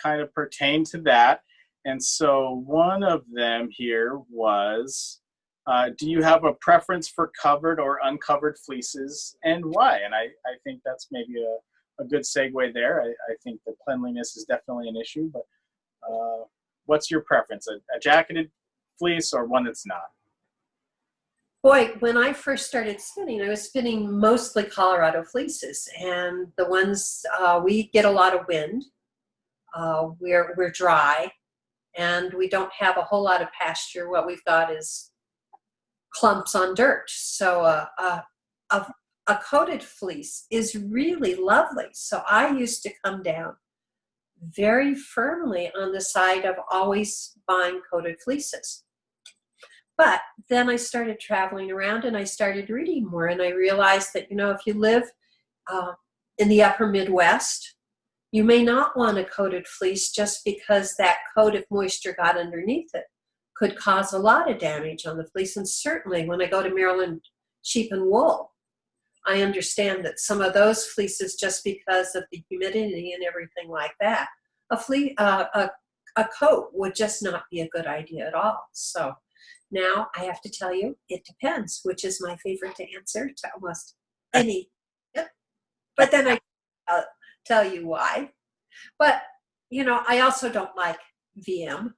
kind of pertain to that. And so one of them here was, do you have a preference for covered or uncovered fleeces and why? And I think that's maybe a good segue there. I think the cleanliness is definitely an issue, but what's your preference? A jacketed fleece or one that's not? Boy, when I first started spinning, I was spinning mostly Colorado fleeces, and the ones we get a lot of wind. We're dry, and we don't have a whole lot of pasture. What we've got is clumps on dirt. So a coated fleece is really lovely. So I used to come down very firmly on the side of always buying coated fleeces. But then I started traveling around and I started reading more, and I realized that, if you live in the upper Midwest, you may not want a coated fleece just because that coat, if moisture got underneath it, could cause a lot of damage on the fleece. And certainly when I go to Maryland Sheep and Wool, I understand that some of those fleeces, just because of the humidity and everything like that, a coat would just not be a good idea at all. So now I have to tell you, it depends, which is my favorite to answer to almost any. Yep. But then I tell you why. But, I also don't like VM.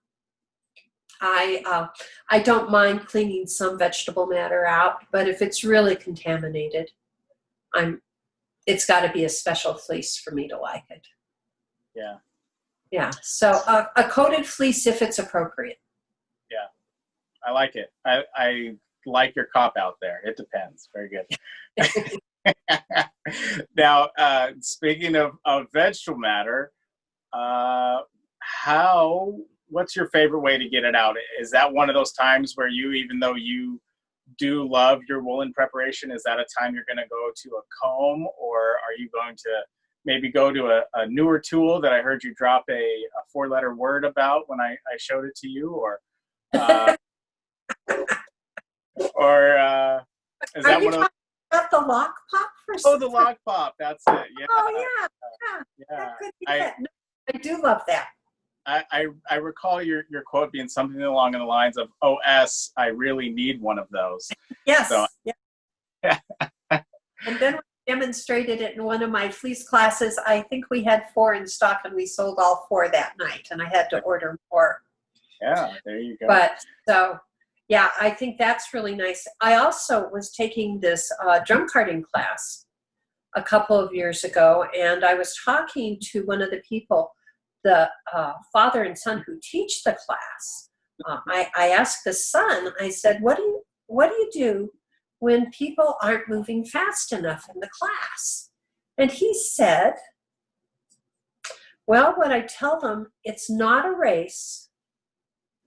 I don't mind cleaning some vegetable matter out, but if it's really contaminated, it's got to be a special fleece for me to like it. Yeah. Yeah. So a coated fleece if it's appropriate. Yeah. I like it. I like your cop out there. It depends. Very good. Now, speaking of vegetable matter, what's your favorite way to get it out? Is that one of those times where even though you do love your woolen preparation, is that a time you're going to go to a comb, or are you going to maybe go to a newer tool that I heard you drop a 4-letter word about when I showed it to you, or is that one of those? About the lock pop for the lock pop. That's it. Yeah. Oh yeah. I do love that. I recall your quote being something along the lines of, "OS, I really need one of those." Yes. So, yeah. And then we demonstrated it in one of my fleece classes. I think we had 4 in stock, and we sold all 4 that night, and I had to order more. Yeah, there you go. But so, yeah, I think that's really nice. I also was taking this drum carding class a couple of years ago, and I was talking to one of the people, the father and son who teach the class. I asked the son, I said, what do you do when people aren't moving fast enough in the class? And he said, well, what I tell them, it's not a race,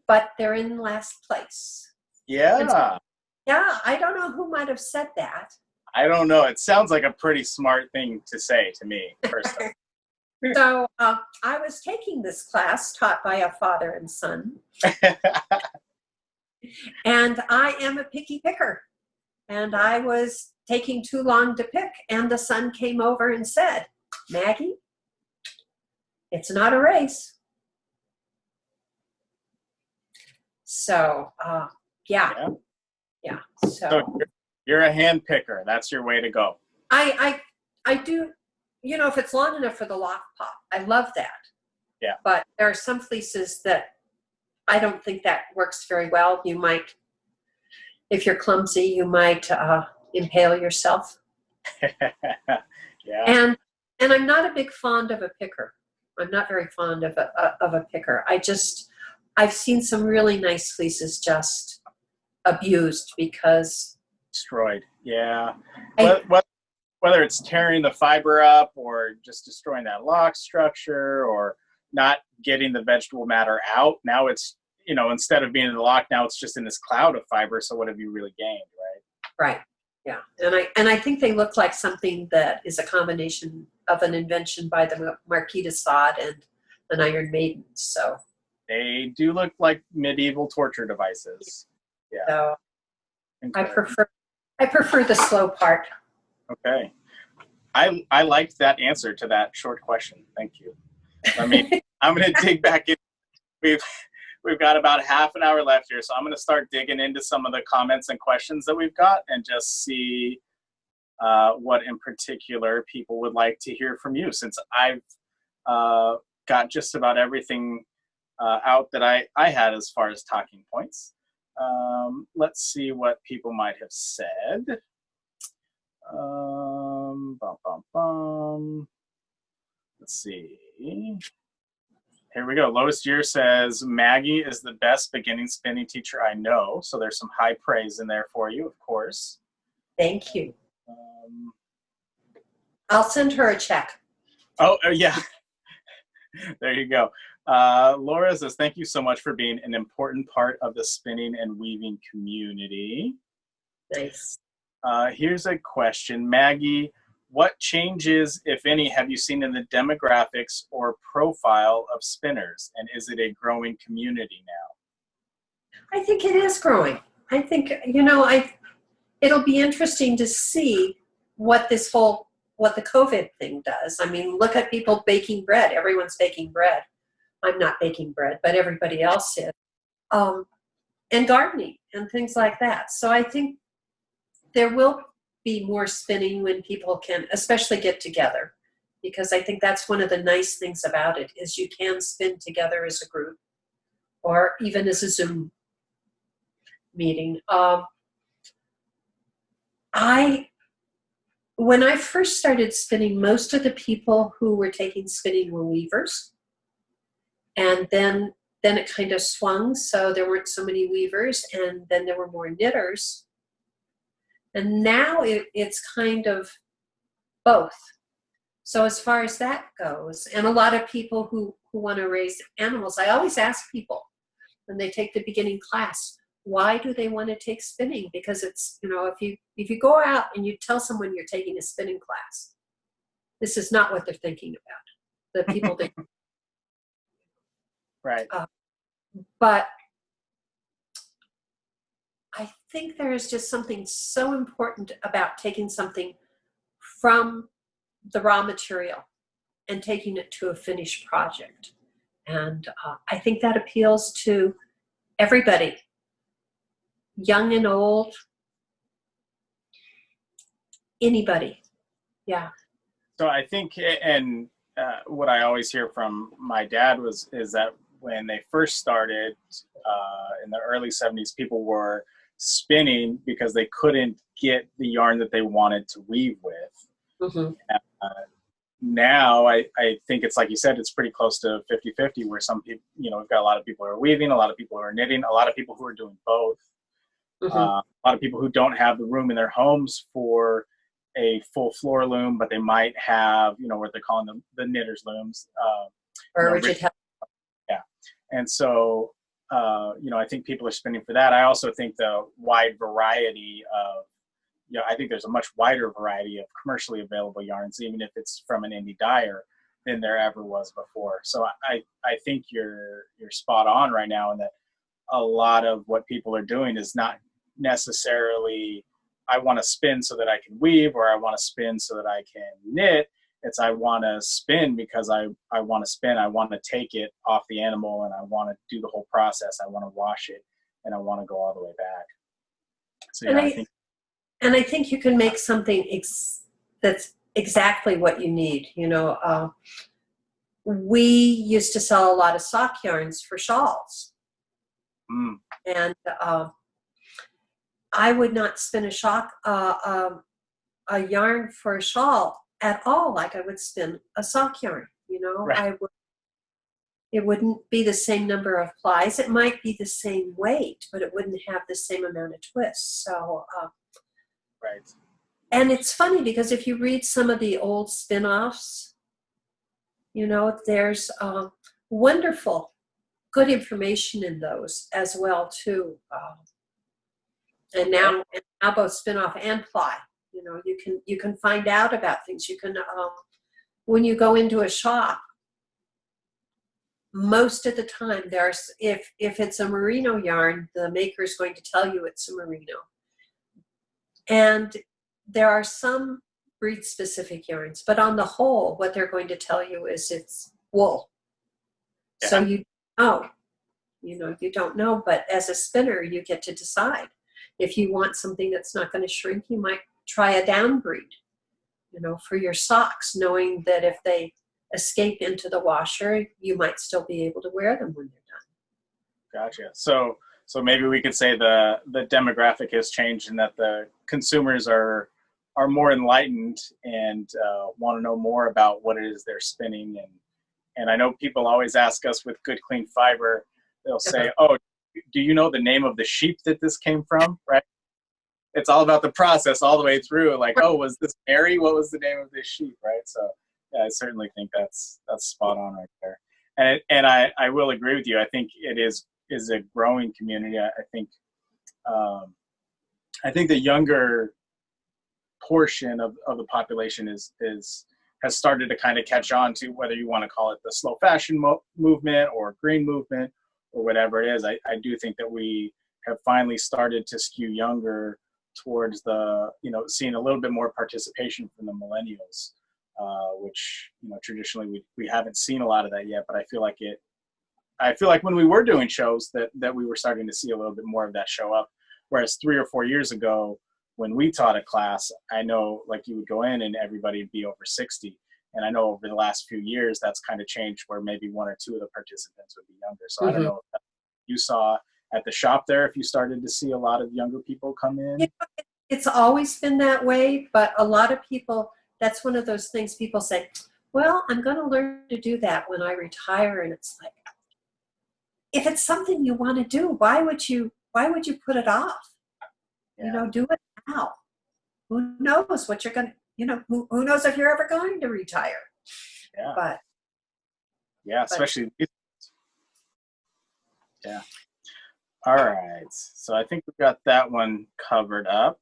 but they're in last place. Yeah. Yeah, I don't know who might have said that. I don't know. It sounds like a pretty smart thing to say to me, personally. So I was taking this class taught by a father and son. And I am a picky picker. And I was taking too long to pick. And the son came over and said, Maggie, It's not a race. So, yeah. So So you're a hand picker. That's your way to go. I do, if it's long enough for the lock pop, I love that. Yeah. But there are some fleeces that I don't think that works very well. You might, if you're clumsy, you might impale yourself. Yeah. And I'm not a big fond of a picker. I'm not very fond of a picker. I've seen some really nice fleeces just abused because Destroyed. Yeah. Whether it's tearing the fiber up or just destroying that lock structure or not getting the vegetable matter out. Now it's, instead of being in the lock, now it's just in this cloud of fiber. So what have you really gained, right? Right. Yeah. And I think they look like something that is a combination of an invention by the Marquis de Sade and an Iron Maiden. So they do look like medieval torture devices. Yeah. So Incredible. I prefer the slow part. Okay. I liked that answer to that short question. Thank you. I'm going to dig back in. We've got about half an hour left here, so I'm going to start digging into some of the comments and questions that we've got and just see what in particular people would like to hear from you, since I've got just about everything out that I had as far as talking points. Let's see what people might have said. Let's see. Here we go. Lotus Deer says, Maggie is the best beginning spinning teacher I know. So there's some high praise in there for you, of course. Thank you. I'll send her a check. Oh, yeah. There you go. Laura says, thank you so much for being an important part of the spinning and weaving community. Nice. Here's a question. Maggie, what changes, if any, have you seen in the demographics or profile of spinners? And is it a growing community now? I think it is growing. I think, it'll be interesting to see what the COVID thing does. I mean, look at people baking bread. Everyone's baking bread. I'm not baking bread, but everybody else is. And gardening and things like that. So I think there will be more spinning when people can, especially get together, because I think that's one of the nice things about it is you can spin together as a group or even as a Zoom meeting. When I first started spinning, most of the people who were taking spinning were weavers, and then it kind of swung, so there weren't so many weavers, and then there were more knitters. And now it's kind of both. So as far as that goes, and a lot of people who want to raise animals, I always ask people when they take the beginning class, why do they want to take spinning? Because it's, if you go out and you tell someone you're taking a spinning class, this is not what they're thinking about. The people think. Right. But I think there is just something so important about taking something from the raw material and taking it to a finished project. And I think that appeals to everybody, young and old, anybody. Yeah. So I think, and what I always hear from my dad is that when they first started in the early 70s, people were spinning because they couldn't get the yarn that they wanted to weave with. Mm-hmm. Now I think it's like you said, it's pretty close to 50-50, where some people, we've got a lot of people who are weaving, a lot of people who are knitting, a lot of people who are doing both. Mm-hmm. A lot of people who don't have the room in their homes for a full floor loom, but they might have, what they're calling the knitters looms. Or rigid. Yeah. And so, I think people are spinning for that. I also think the wide variety of, I think there's a much wider variety of commercially available yarns, even if it's from an indie dyer, than there ever was before. So I think you're spot on right now in that a lot of what people are doing is not necessarily, I want to spin so that I can weave, or I want to spin so that I can knit. It's I want to spin because I want to spin. I want to take it off the animal, and I want to do the whole process. I want to wash it, and I want to go all the way back. So yeah, I think you can make something that's exactly what you need. We used to sell a lot of sock yarns for shawls. And I would not spin a yarn for a shawl at all like I would spin a sock yarn. Right. It wouldn't be the same number of plies. It might be the same weight, but it wouldn't have the same amount of twists. So, right. And it's funny because if you read some of the old spin-offs, there's wonderful, good information in those as well too. And now both spin-off and ply. You can find out about things. You can when you go into a shop. Most of the time, if it's a merino yarn, the maker is going to tell you it's a merino. And there are some breed-specific yarns, but on the whole, what they're going to tell you is it's wool. Yeah. So you don't know, but as a spinner, you get to decide. If you want something that's not going to shrink, you might try a down breed, for your socks, knowing that if they escape into the washer, you might still be able to wear them when they're done. Gotcha. So maybe we could say the demographic has changed and that the consumers are more enlightened and want to know more about what it is they're spinning. And I know people always ask us with Good Clean Fiber, they'll say, oh, do you know the name of the sheep that this came from? Right? It's all about the process all the way through. Like, oh, was this Mary? What was the name of this sheep? Right? So yeah, I certainly think that's spot on right there. And I will agree with you. I think it is a growing community. I think the younger portion of the population has started to kind of catch on to, whether you want to call it the slow fashion movement or green movement or whatever it is. I do think that we have finally started to skew younger towards seeing a little bit more participation from the millennials. Which traditionally we haven't seen a lot of that yet, but I feel like when we were doing shows that we were starting to see a little bit more of that show up. Whereas 3 or 4 years ago, when we taught a class, I know like you would go in and everybody would be over 60, and I know over the last few years that's kind of changed where maybe 1 or 2 of the participants would be younger. So I don't know if you saw at the shop there if you started to see a lot of younger people come in. It's always been that way, but a lot of people. That's one of those things people say, well, I'm going to learn to do that when I retire. And it's like, if it's something you want to do, why would you put it off? Yeah. Do it now. Who knows what you're going to, who knows if you're ever going to retire. Yeah. Especially. Yeah. All right. So I think we've got that one covered up.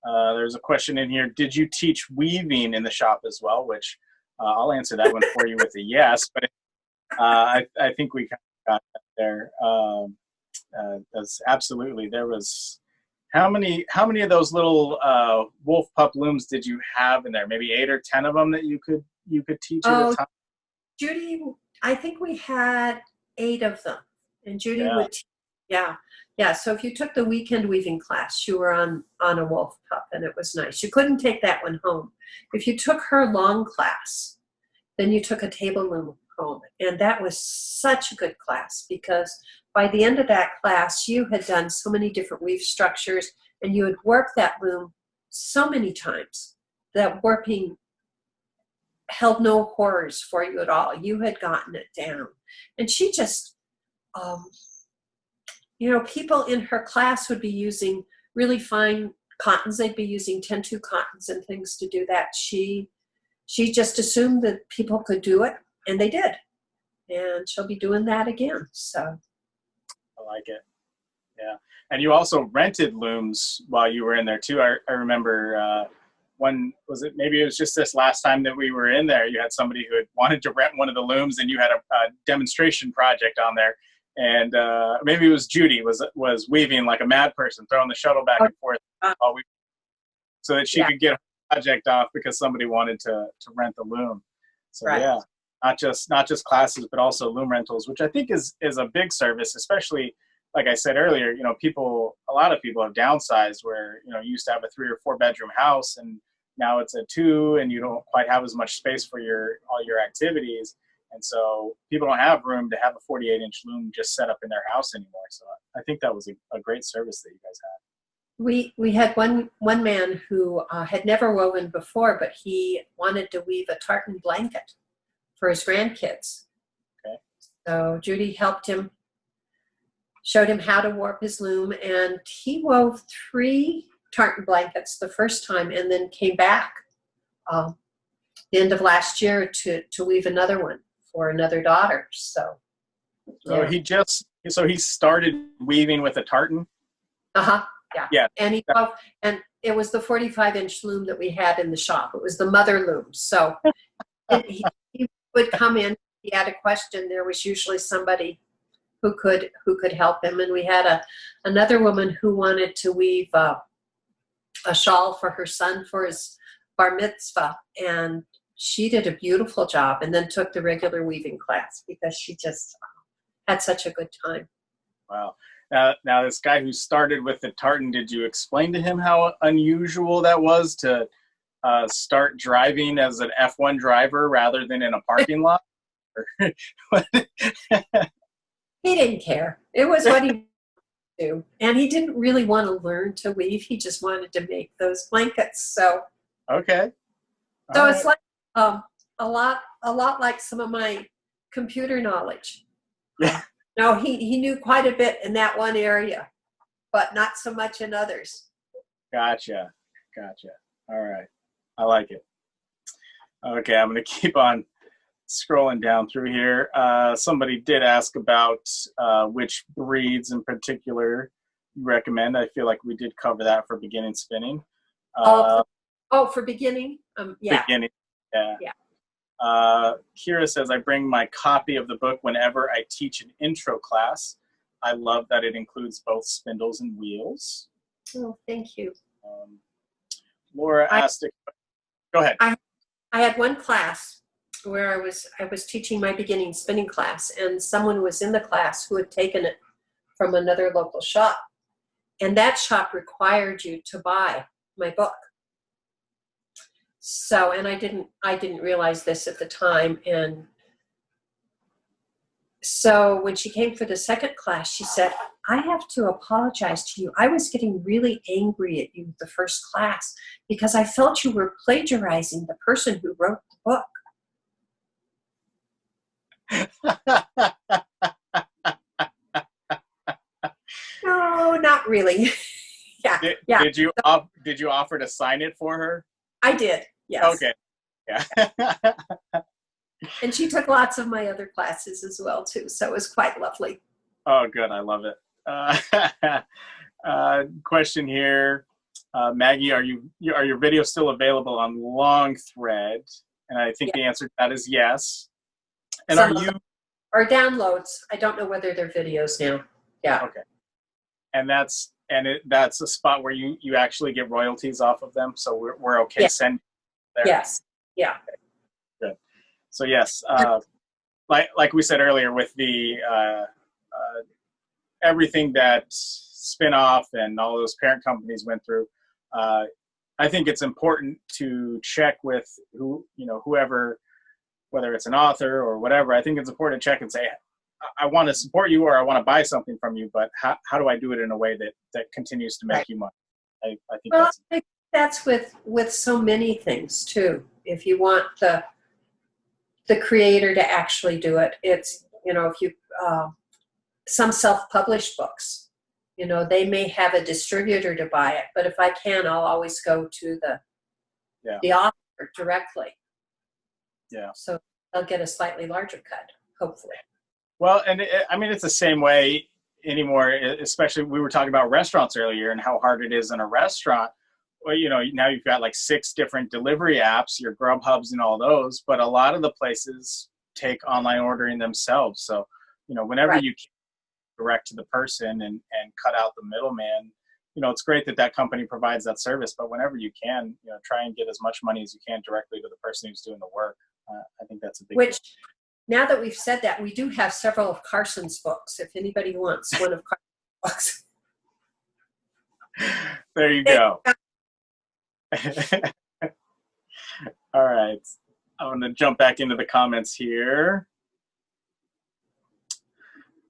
There's a question in here. Did you teach weaving in the shop as well? Which I'll answer that one for you with a yes, but I think we kind of got that there. That's absolutely. There was how many of those little wolf pup looms did you have in there? Maybe 8 or 10 of them that you could teach at a time. Judy, I think we had 8 of them, and Judy would. Yeah. So if you took the weekend weaving class, you were on a wolf pup, and it was nice. You couldn't take that one home. If you took her long class, then you took a table loom home, and that was such a good class because by the end of that class, you had done so many different weave structures, and you had worked that loom so many times that warping held no horrors for you at all. You had gotten it down, and she just. People in her class would be using really fine cottons. They'd be using 10-2 cottons and things to do that. She just assumed that people could do it, and they did. And she'll be doing that again. So I like it. Yeah. And you also rented looms while you were in there too. I remember maybe it was just this last time that we were in there, you had somebody who had wanted to rent one of the looms, and you had a demonstration project on there. And maybe it was Judy was weaving like a mad person, throwing the shuttle back and forth so that she could get project off because somebody wanted to rent the loom. So Right. yeah, not just classes, but also loom rentals, which I think is a big service, especially like I said earlier, a lot of people have downsized where, you used to have a 3 or 4 bedroom house and now it's a 2 and you don't quite have as much space for all your activities. And so people don't have room to have a 48-inch loom just set up in their house anymore. So I think that was a great service that you guys had. We had one man who had never woven before, but he wanted to weave a tartan blanket for his grandkids. Okay. So Judy helped him, showed him how to warp his loom, and he wove 3 tartan blankets the first time and then came back the end of last year to weave another one for another daughter. So yeah. He started weaving with a tartan. Yeah. Yeah. And and it was the 45-inch loom that we had in the shop. It was the mother loom. So he would come in. He had a question. There was usually somebody who could help him. And we had another woman who wanted to weave a shawl for her son for his bar mitzvah, and she did a beautiful job. And then took the regular weaving class because she just had such a good time. Wow. Now, this guy who started with the tartan, did you explain to him how unusual that was to start driving as an F1 driver rather than in a parking lot? He didn't care. It was what he wanted to do. And he didn't really want to learn to weave. He just wanted to make those blankets. So okay. So it's like a lot like some of my computer knowledge. Yeah. No, he knew quite a bit in that one area, but not so much in others. Gotcha. All right. I like it. Okay, I'm going to keep on scrolling down through here. Somebody did ask about which breeds in particular you recommend. I feel like we did cover that for beginning spinning. For beginning? Yeah. Beginning, yeah. Yeah. Kira says, I bring my copy of the book whenever I teach an intro class. I love that it includes both spindles and wheels. Oh, thank you. Laura asked, go ahead. I had one class where I was teaching my beginning spinning class, and someone was in the class who had taken it from another local shop, and that shop required you to buy my book. So, and I didn't realize this at the time. And so when she came for the second class, she said, I have to apologize to you. I was getting really angry at you the first class because I felt you were plagiarizing the person who wrote the book. No, not really. Yeah. Did you offer to sign it for her? I did. Yes. Okay. Yeah. And she took lots of my other classes as well too, so it was quite lovely. Oh, good. I love it. Question here, Maggie, are your videos still available on Long Thread? And I think the answer to that is yes. And or downloads? I don't know whether they're videos now. Yeah. Okay. And that's a spot where you actually get royalties off of them, so we're okay. Yeah. Send there. Yes. Yeah. Okay. Good. So yes, like we said earlier, with the everything that Spinoff and all those parent companies went through, I think it's important to check with whoever, whether it's an author or whatever. I think it's important to check and say, I want to support you or I want to buy something from you, but how do I do it in a way that continues to make you money? I think that's with so many things too. If you want the creator to actually do it, it's, if you some self-published books, they may have a distributor to buy it, but if I can, I'll always go to the author directly. Yeah. So they'll get a slightly larger cut, hopefully. Well, and it's the same way anymore, especially we were talking about restaurants earlier and how hard it is in a restaurant. Well, now you've got like 6 different delivery apps, your Grubhubs and all those, but a lot of the places take online ordering themselves. So, whenever you can direct to the person and cut out the middleman, it's great that that company provides that service, but whenever you can, try and get as much money as you can directly to the person who's doing the work. I think that's a big Which, now that we've said that, we do have several of Carson's books, if anybody wants one of Carson's books. There you go. All right. I'm going to jump back into the comments here.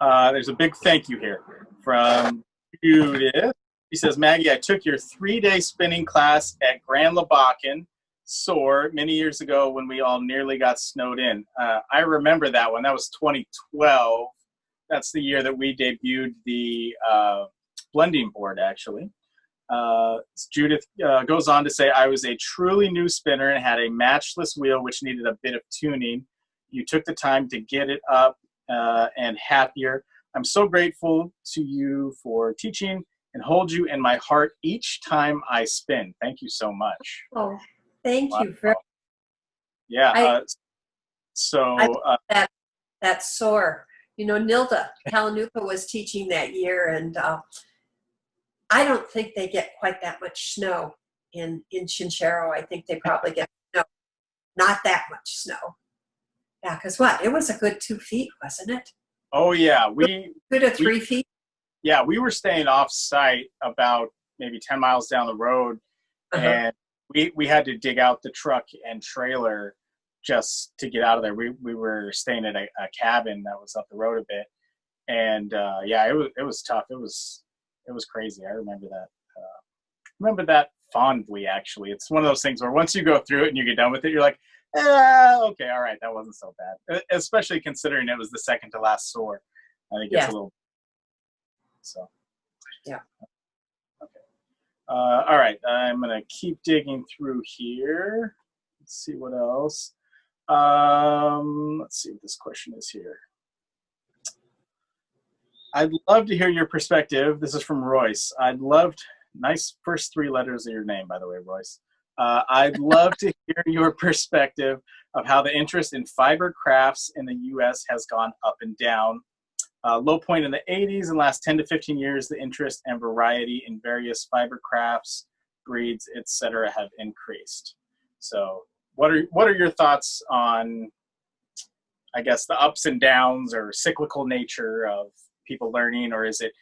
There's a big thank you here from Judith. She says, Maggie, I took your 3-day spinning class at Grand Labakan Soar many years ago when we all nearly got snowed in. I remember that one. That was 2012. That's the year that we debuted the blending board, actually. Judith goes on to say, I was a truly new spinner and had a matchless wheel which needed a bit of tuning. You took the time to get it up and happier. I'm so grateful to you for teaching and hold you in my heart each time I spin. Thank you so much. Oh, thank you very much. Yeah. That Soar. Nilda Kalanuka was teaching that year, and I don't think they get quite that much snow in Chinchero. I think they probably get not that much snow. Yeah, because it was a good 2 feet, wasn't it? Oh, yeah. 2 to 3 feet? Yeah, we were staying off site about maybe 10 miles down the road, and we had to dig out the truck and trailer just to get out of there. We were staying at a cabin that was up the road a bit, and it was tough. It was crazy. I remember that fondly. Actually, it's one of those things where once you go through it and you get done with it, you're like, okay, all right, that wasn't so bad. Especially considering it was the second to last Soar. I think it's a little. So. Yeah. Okay. All right. I'm gonna keep digging through here. Let's see what else. Let's see what this question is here. I'd love to hear your perspective. This is from Royce. Nice first 3 letters of your name, by the way, Royce. I'd love to hear your perspective of how the interest in fiber crafts in the U.S. has gone up and down. Low point in the 80s and last 10 to 15 years, the interest and variety in various fiber crafts, breeds, etc., have increased. So what are your thoughts on, I guess, the ups and downs or cyclical nature of people learning, or is it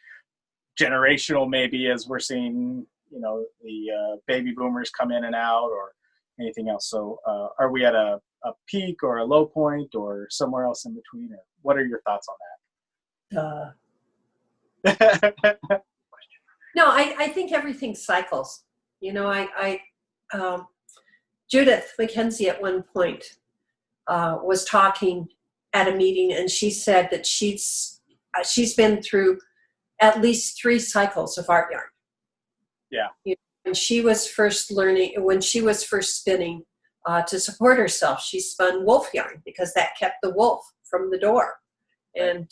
generational maybe, as we're seeing, the baby boomers come in and out, or anything else? So are we at a peak or a low point or somewhere else in between? Or what are your thoughts on that? No, I think everything cycles. Judith McKenzie at one point was talking at a meeting, and she said that she's been through at least 3 cycles of art yarn. Yeah. When she was first spinning to support herself, she spun wolf yarn because that kept the wolf from the door. And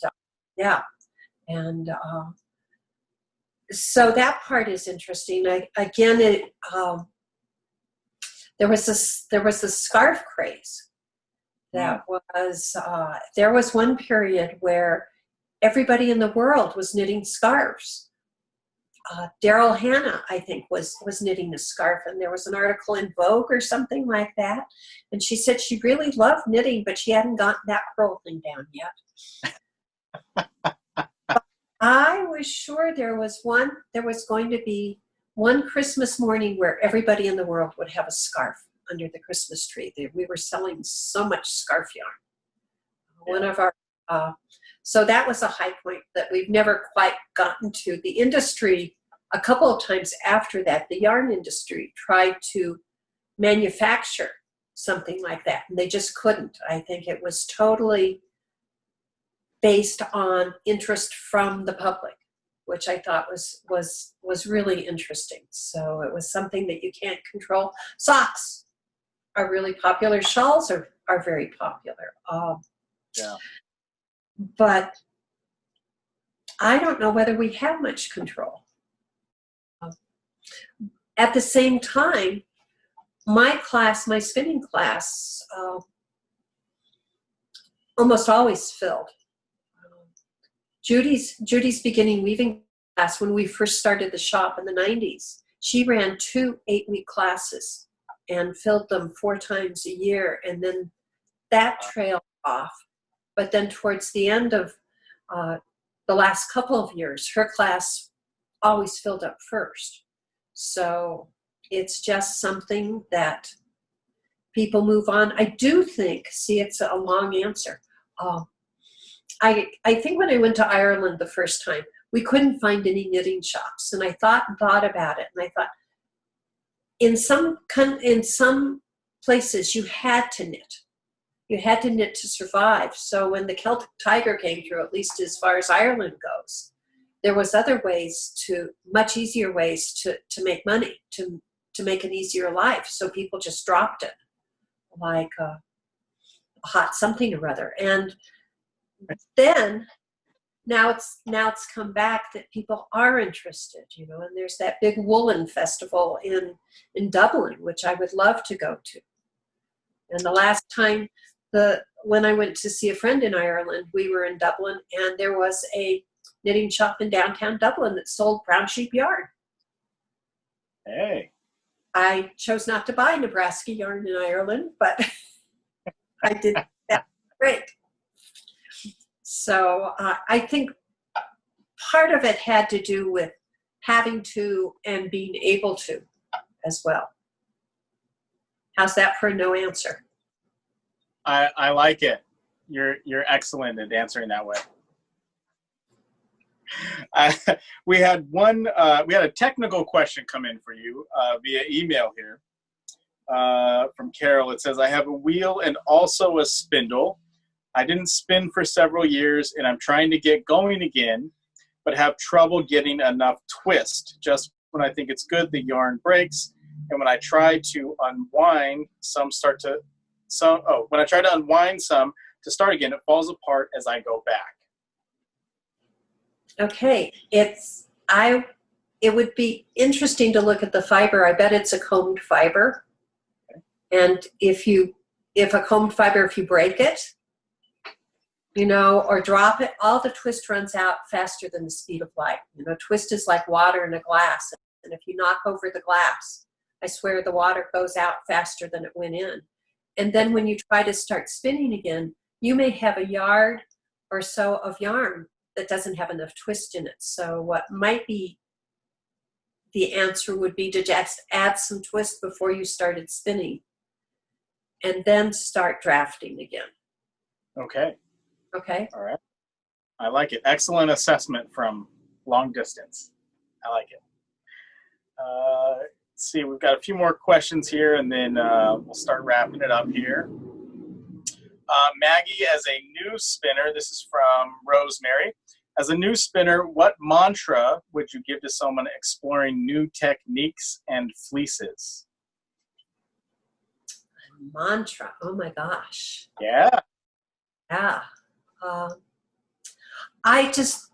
so that part is interesting. There was a scarf craze that was. There was one period where everybody in the world was knitting scarves. Daryl Hannah, I think, was knitting a scarf, and there was an article in Vogue or something like that. And she said she really loved knitting, but she hadn't gotten that curl thing down yet. I was sure there was going to be one Christmas morning where everybody in the world would have a scarf under the Christmas tree. We were selling so much scarf yarn. So that was a high point that we've never quite gotten to. The industry, a couple of times after that, the yarn industry tried to manufacture something like that, and they just couldn't. I think it was totally based on interest from the public, which I thought was really interesting. So it was something that you can't control. Socks are really popular. Shawls are very popular. But I don't know whether we have much control. At the same time, my spinning class, almost always filled. Judy's beginning weaving class when we first started the shop in the 90s. She ran 2 8-week classes and filled them 4 times a year, and then that trailed off. But then towards the end of the last couple of years, her class always filled up first. So it's just something that people move on. I do think, see, it's a long answer. I think when I went to Ireland the first time, we couldn't find any knitting shops, and I thought about it, and I thought, in some places you had to knit. You had to knit to survive. So when the Celtic Tiger came through, at least as far as Ireland goes, there was other ways much easier ways to make money, to make an easier life. So people just dropped it, like a hot something or other. And then now it's come back that people are interested, and there's that big woolen festival in Dublin, which I would love to go to. And the last time when I went to see a friend in Ireland, we were in Dublin, and there was a knitting shop in downtown Dublin that sold brown sheep yarn. Hey. I chose not to buy Nebraska yarn in Ireland, but I did that. Great. So I think part of it had to do with having to and being able to as well. How's that for no answer? I like it. You're excellent at answering that way. We had a technical question come in for you via email here from Carol. It says, I have a wheel and also a spindle. I didn't spin for several years, and I'm trying to get going again, but have trouble getting enough twist. Just when I think it's good, the yarn breaks, and when I try to unwind when I try to unwind some to start again, it falls apart as I go back. Okay, it would be interesting to look at the fiber. I bet it's a combed fiber. Okay. And if a combed fiber, if you break it, or drop it, all the twist runs out faster than the speed of light. Twist is like water in a glass. And if you knock over the glass, I swear the water goes out faster than it went in. And then when you try to start spinning again, you may have a yard or so of yarn that doesn't have enough twist in it. So what might be the answer would be to just add some twist before you started spinning and then start drafting again. Okay. Okay. All right. I like it. Excellent assessment from long distance. I like it. Let's see, we've got a few more questions here, and then we'll start wrapping it up here. Maggie, as a new spinner, this is from Rosemary. As a new spinner, what mantra would you give to someone exploring new techniques and fleeces? Mantra. Oh my gosh. Yeah. Yeah. I just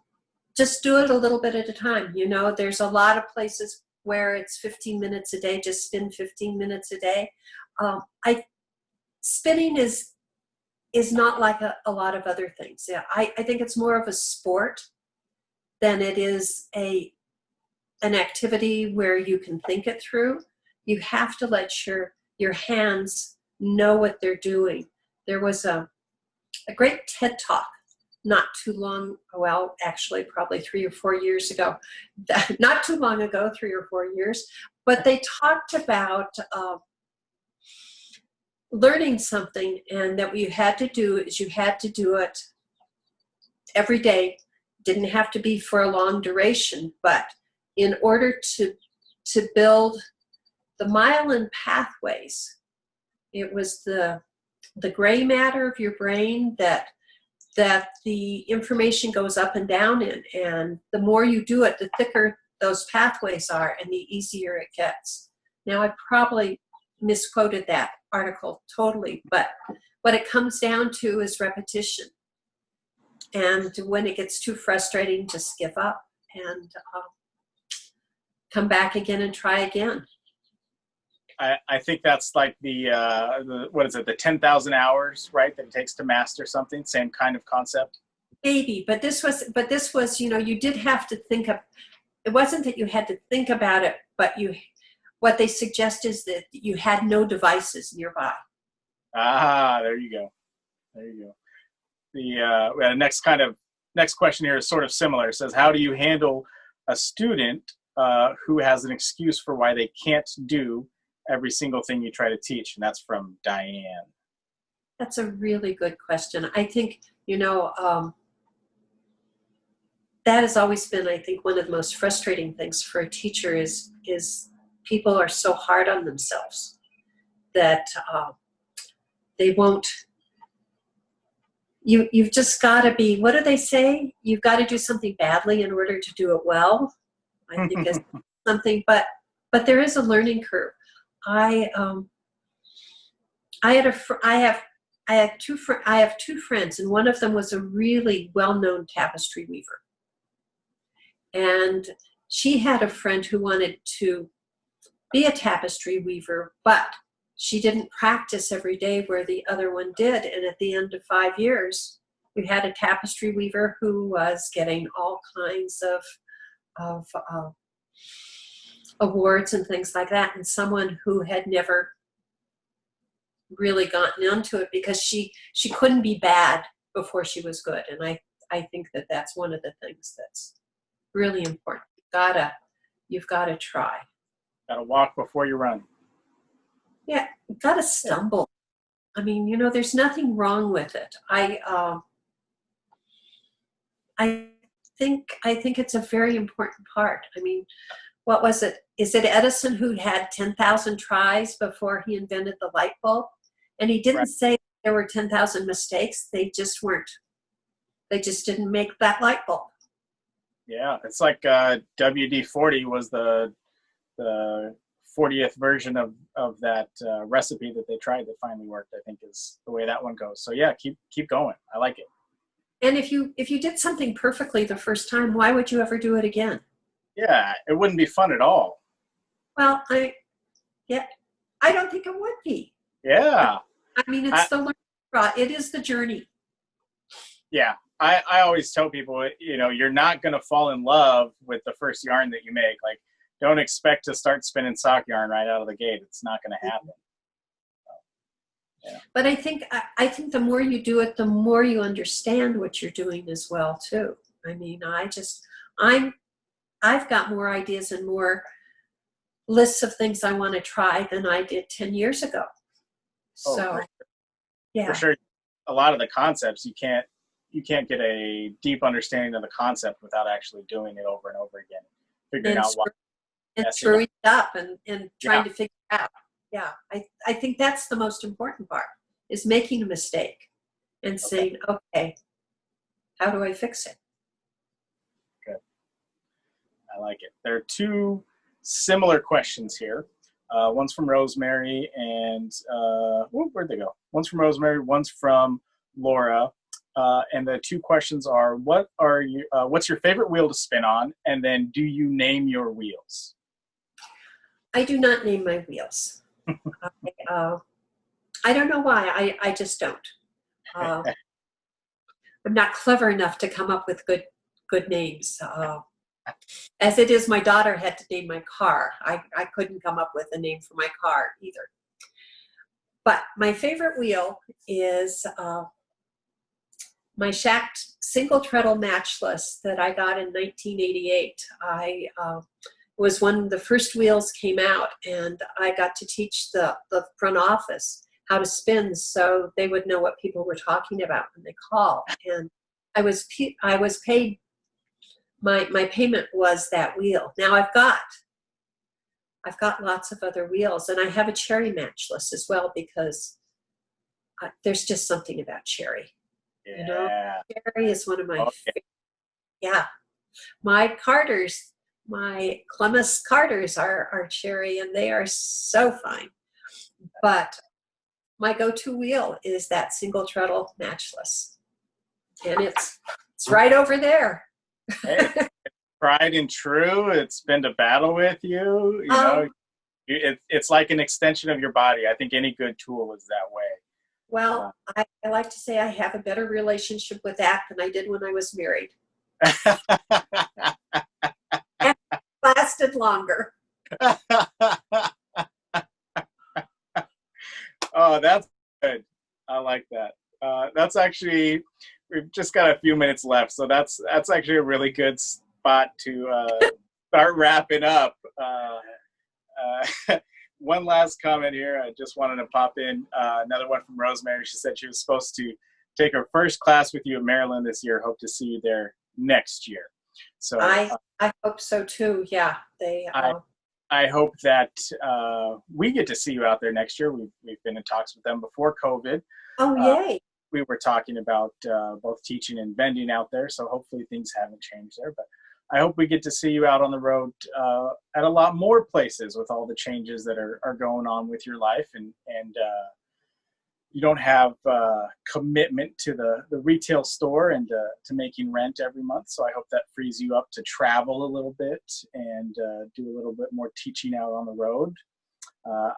do it a little bit at a time. There's a lot of places where it's 15 minutes a day, just spin 15 minutes a day. Spinning is not like a lot of other things. Yeah, I think it's more of a sport than it is an activity where you can think it through. You have to let your hands know what they're doing. There was a great TED Talk not too long, well, actually probably 3 or 4 years ago, not too long ago, 3 or 4 years, but they talked about learning something, and that what you had to do is you had to do it every day. Didn't have to be for a long duration, but in order to build the myelin pathways, it was the gray matter of your brain that the information goes up and down in, and the more you do it, the thicker those pathways are and the easier it gets. Now, I probably misquoted that article totally, but what it comes down to is repetition. And when it gets too frustrating, just give up and come back again and try again. I think that's like the what is it, the 10,000 hours, right, that it takes to master something, same kind of concept? maybe, but this was, you did have to think of, it wasn't that you had to think about it, but what they suggest is that you had no devices nearby. There you go. There you go. The next question here is sort of similar. It says, how do you handle a student who has an excuse for why they can't do every single thing you try to teach? And that's from Diane. That's a really good question. I think, that has always been, I think, one of the most frustrating things for a teacher is people are so hard on themselves that they won't. You've just got to be, what do they say? You've got to do something badly in order to do it well. I think it's something, but there is a learning curve. I have two friends, and one of them was a really well-known tapestry weaver. And she had a friend who wanted to be a tapestry weaver, but she didn't practice every day where the other one did. And at the end of 5 years, we had a tapestry weaver who was getting all kinds of awards and things like that, and someone who had never really gotten into it because she couldn't be bad before she was good. And I think that's one of the things that's really important. You've got to try. Got to walk before you run. Yeah, you've got to stumble. I mean, there's nothing wrong with it. I think it's a very important part. I mean, what was it? Is it Edison who had 10,000 tries before he invented the light bulb? And he didn't say there were 10,000 mistakes. They just weren't. They just didn't make that light bulb. Yeah, it's like WD-40 was the 40th version of that recipe that they tried that finally worked. I think is the way that one goes. So yeah, keep going. I like it. And if you did something perfectly the first time, why would you ever do it again? Yeah, it wouldn't be fun at all. Well, I don't think it would be. Yeah. I mean, it's the learning process. It is the journey. Yeah. I always tell people, you're not going to fall in love with the first yarn that you make. Like, don't expect to start spinning sock yarn right out of the gate. It's not going to happen. So, yeah. But I think the more you do it, the more you understand what you're doing as well, too. I mean, I've got more ideas and more lists of things I want to try than I did 10 years ago. So, sure. Yeah. For sure. A lot of the concepts, you can't get a deep understanding of the concept without actually doing it over and over again. Figuring out what. And screwing it up and trying to figure it out. Yeah. I think that's the most important part, is making a mistake and saying, okay, how do I fix it? Good. I like it. There are two similar questions here. One's from Rosemary and where'd they go? One's from Rosemary, one's from Laura. And the two questions are, what's your favorite wheel to spin on? And then, do you name your wheels? I do not name my wheels. I don't know why. I just don't. I'm not clever enough to come up with good names. As it is, my daughter had to name my car. I couldn't come up with a name for my car either. But my favorite wheel is my Shacked single treadle matchless that I got in 1988. Was when the first wheels came out, and I got to teach the front office how to spin so they would know what people were talking about when they called. And I was paid, my payment was that wheel. Now I've got lots of other wheels, and I have a cherry matchless as well, because there's just something about cherry. Yeah. Cherry is one of my favorite. Yeah. My Carters, my Clemes Carters are cherry, and they are so fine. But my go-to wheel is that single treadle matchless. And it's right over there. Hey, tried and true. It's been to battle with you. It's like an extension of your body. I think any good tool is that way. Well, I like to say I have a better relationship with that than I did when I was married. And it lasted longer. Oh, that's good. I like that. That's actually, we've just got a few minutes left, so that's actually a really good spot to start wrapping up. One last comment here. I just wanted to pop in another one from Rosemary. She said she was supposed to take her first class with you in Maryland this year. Hope to see you there next year. So I hope so too. Yeah, I hope that we get to see you out there next year. We've been in talks with them before COVID. Oh, yay. We were talking about both teaching and vending out there, so hopefully things haven't changed there. But I hope we get to see you out on the road at a lot more places with all the changes that are going on with your life, and you don't have commitment to the retail store and to making rent every month. So I hope that frees you up to travel a little bit and do a little bit more teaching out on the road.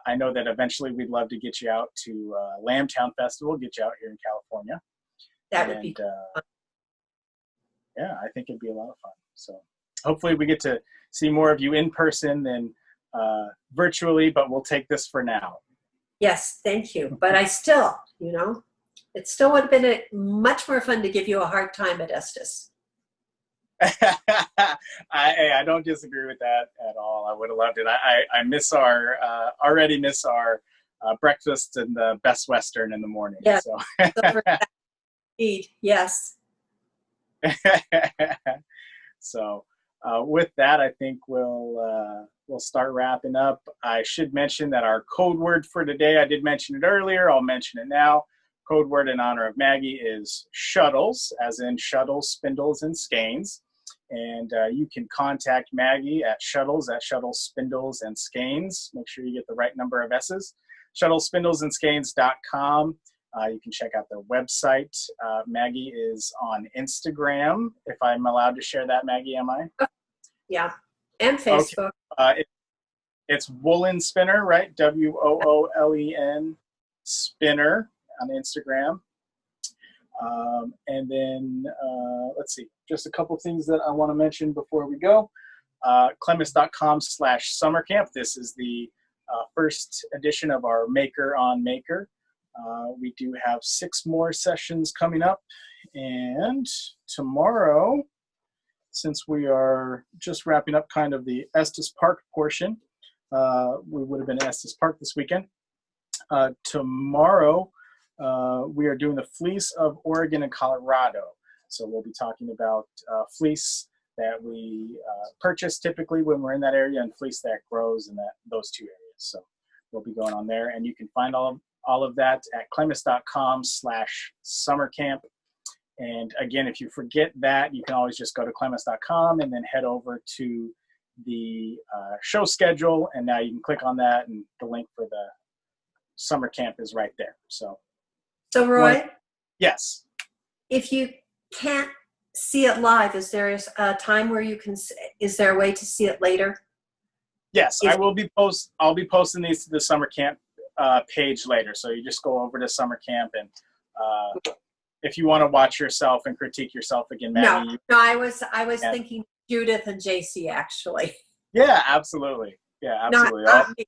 I know that eventually we'd love to get you out to Lambtown Festival, get you out here in California. That would be fun. Yeah, I think it'd be a lot of fun. So hopefully we get to see more of you in person than virtually, but we'll take this for now. Yes, thank you. But I still, it still would have been much more fun to give you a hard time at Estes. I don't disagree with that at all. I would have loved it. I already miss our breakfast and the Best Western in the morning. Yes, so. Indeed, yes. So with that, I think we'll start wrapping up. I should mention that our code word for today, I did mention it earlier, I'll mention it now. Code word in honor of Maggie is shuttles, as in shuttles, spindles, and skeins. And you can contact Maggie at shuttles, spindles, and skeins. Make sure you get the right number of S's. Shuttlespindlesandskeins.com. You can check out their website. Maggie is on Instagram. If I'm allowed to share that, Maggie, am I? Yeah, and Facebook. Okay. It's Woolen Spinner, right? WOOLEN Spinner on Instagram. And then, let's see, just a couple things that I want to mention before we go. Clemes.com/summer camp. This is the first edition of our Maker on Maker. We do have 6 more sessions coming up, and tomorrow, since we are just wrapping up kind of the Estes Park portion, we would have been at Estes Park this weekend. Tomorrow, we are doing the fleece of Oregon and Colorado. So we'll be talking about fleece that we purchase typically when we're in that area, and fleece that grows in those 2 areas. So we'll be going on there, and you can find all of that at clemes.com/summer camp. And again, if you forget that, you can always just go to clemes.com and then head over to the show schedule, and now you can click on that, and the link for the summer camp is right there. So Roy? Yes. If you can't see it live, is there a time where you can, is there a way to see it later? Yes, I'll be posting these to the summer camp page later. So you just go over to summer camp, and if you want to watch yourself and critique yourself again, Maggie. No, I was thinking Judith and JC, actually. Yeah, absolutely. Yeah, absolutely. Not me.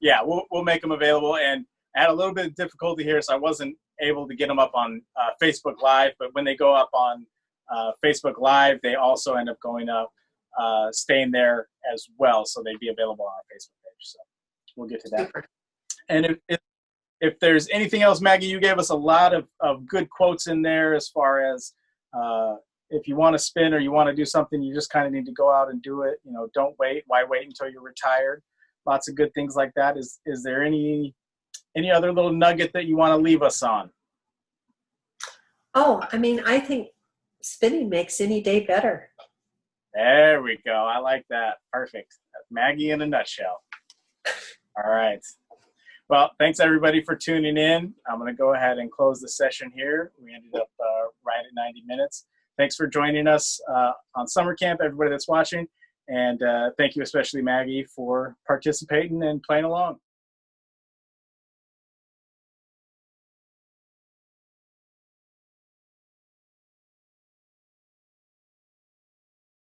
Yeah, we'll make them available. And I had a little bit of difficulty here, so I wasn't able to get them up on Facebook Live. But when they go up on Facebook Live, they also end up going up, staying there as well. So they'd be available on our Facebook page. So we'll get to that. Super. And if there's anything else, Maggie, you gave us a lot of good quotes in there as far as if you want to spin or you want to do something, you just kind of need to go out and do it. Don't wait. Why wait until you're retired? Lots of good things like that. Is there any other little nugget that you want to leave us on? Oh, I think spinning makes any day better. There we go. I like that. Perfect. Maggie in a nutshell. All right. Well, thanks everybody for tuning in. I'm going to go ahead and close the session here. We ended up right at 90 minutes. Thanks for joining us on summer camp, everybody that's watching. And thank you especially, Maggie, for participating and playing along.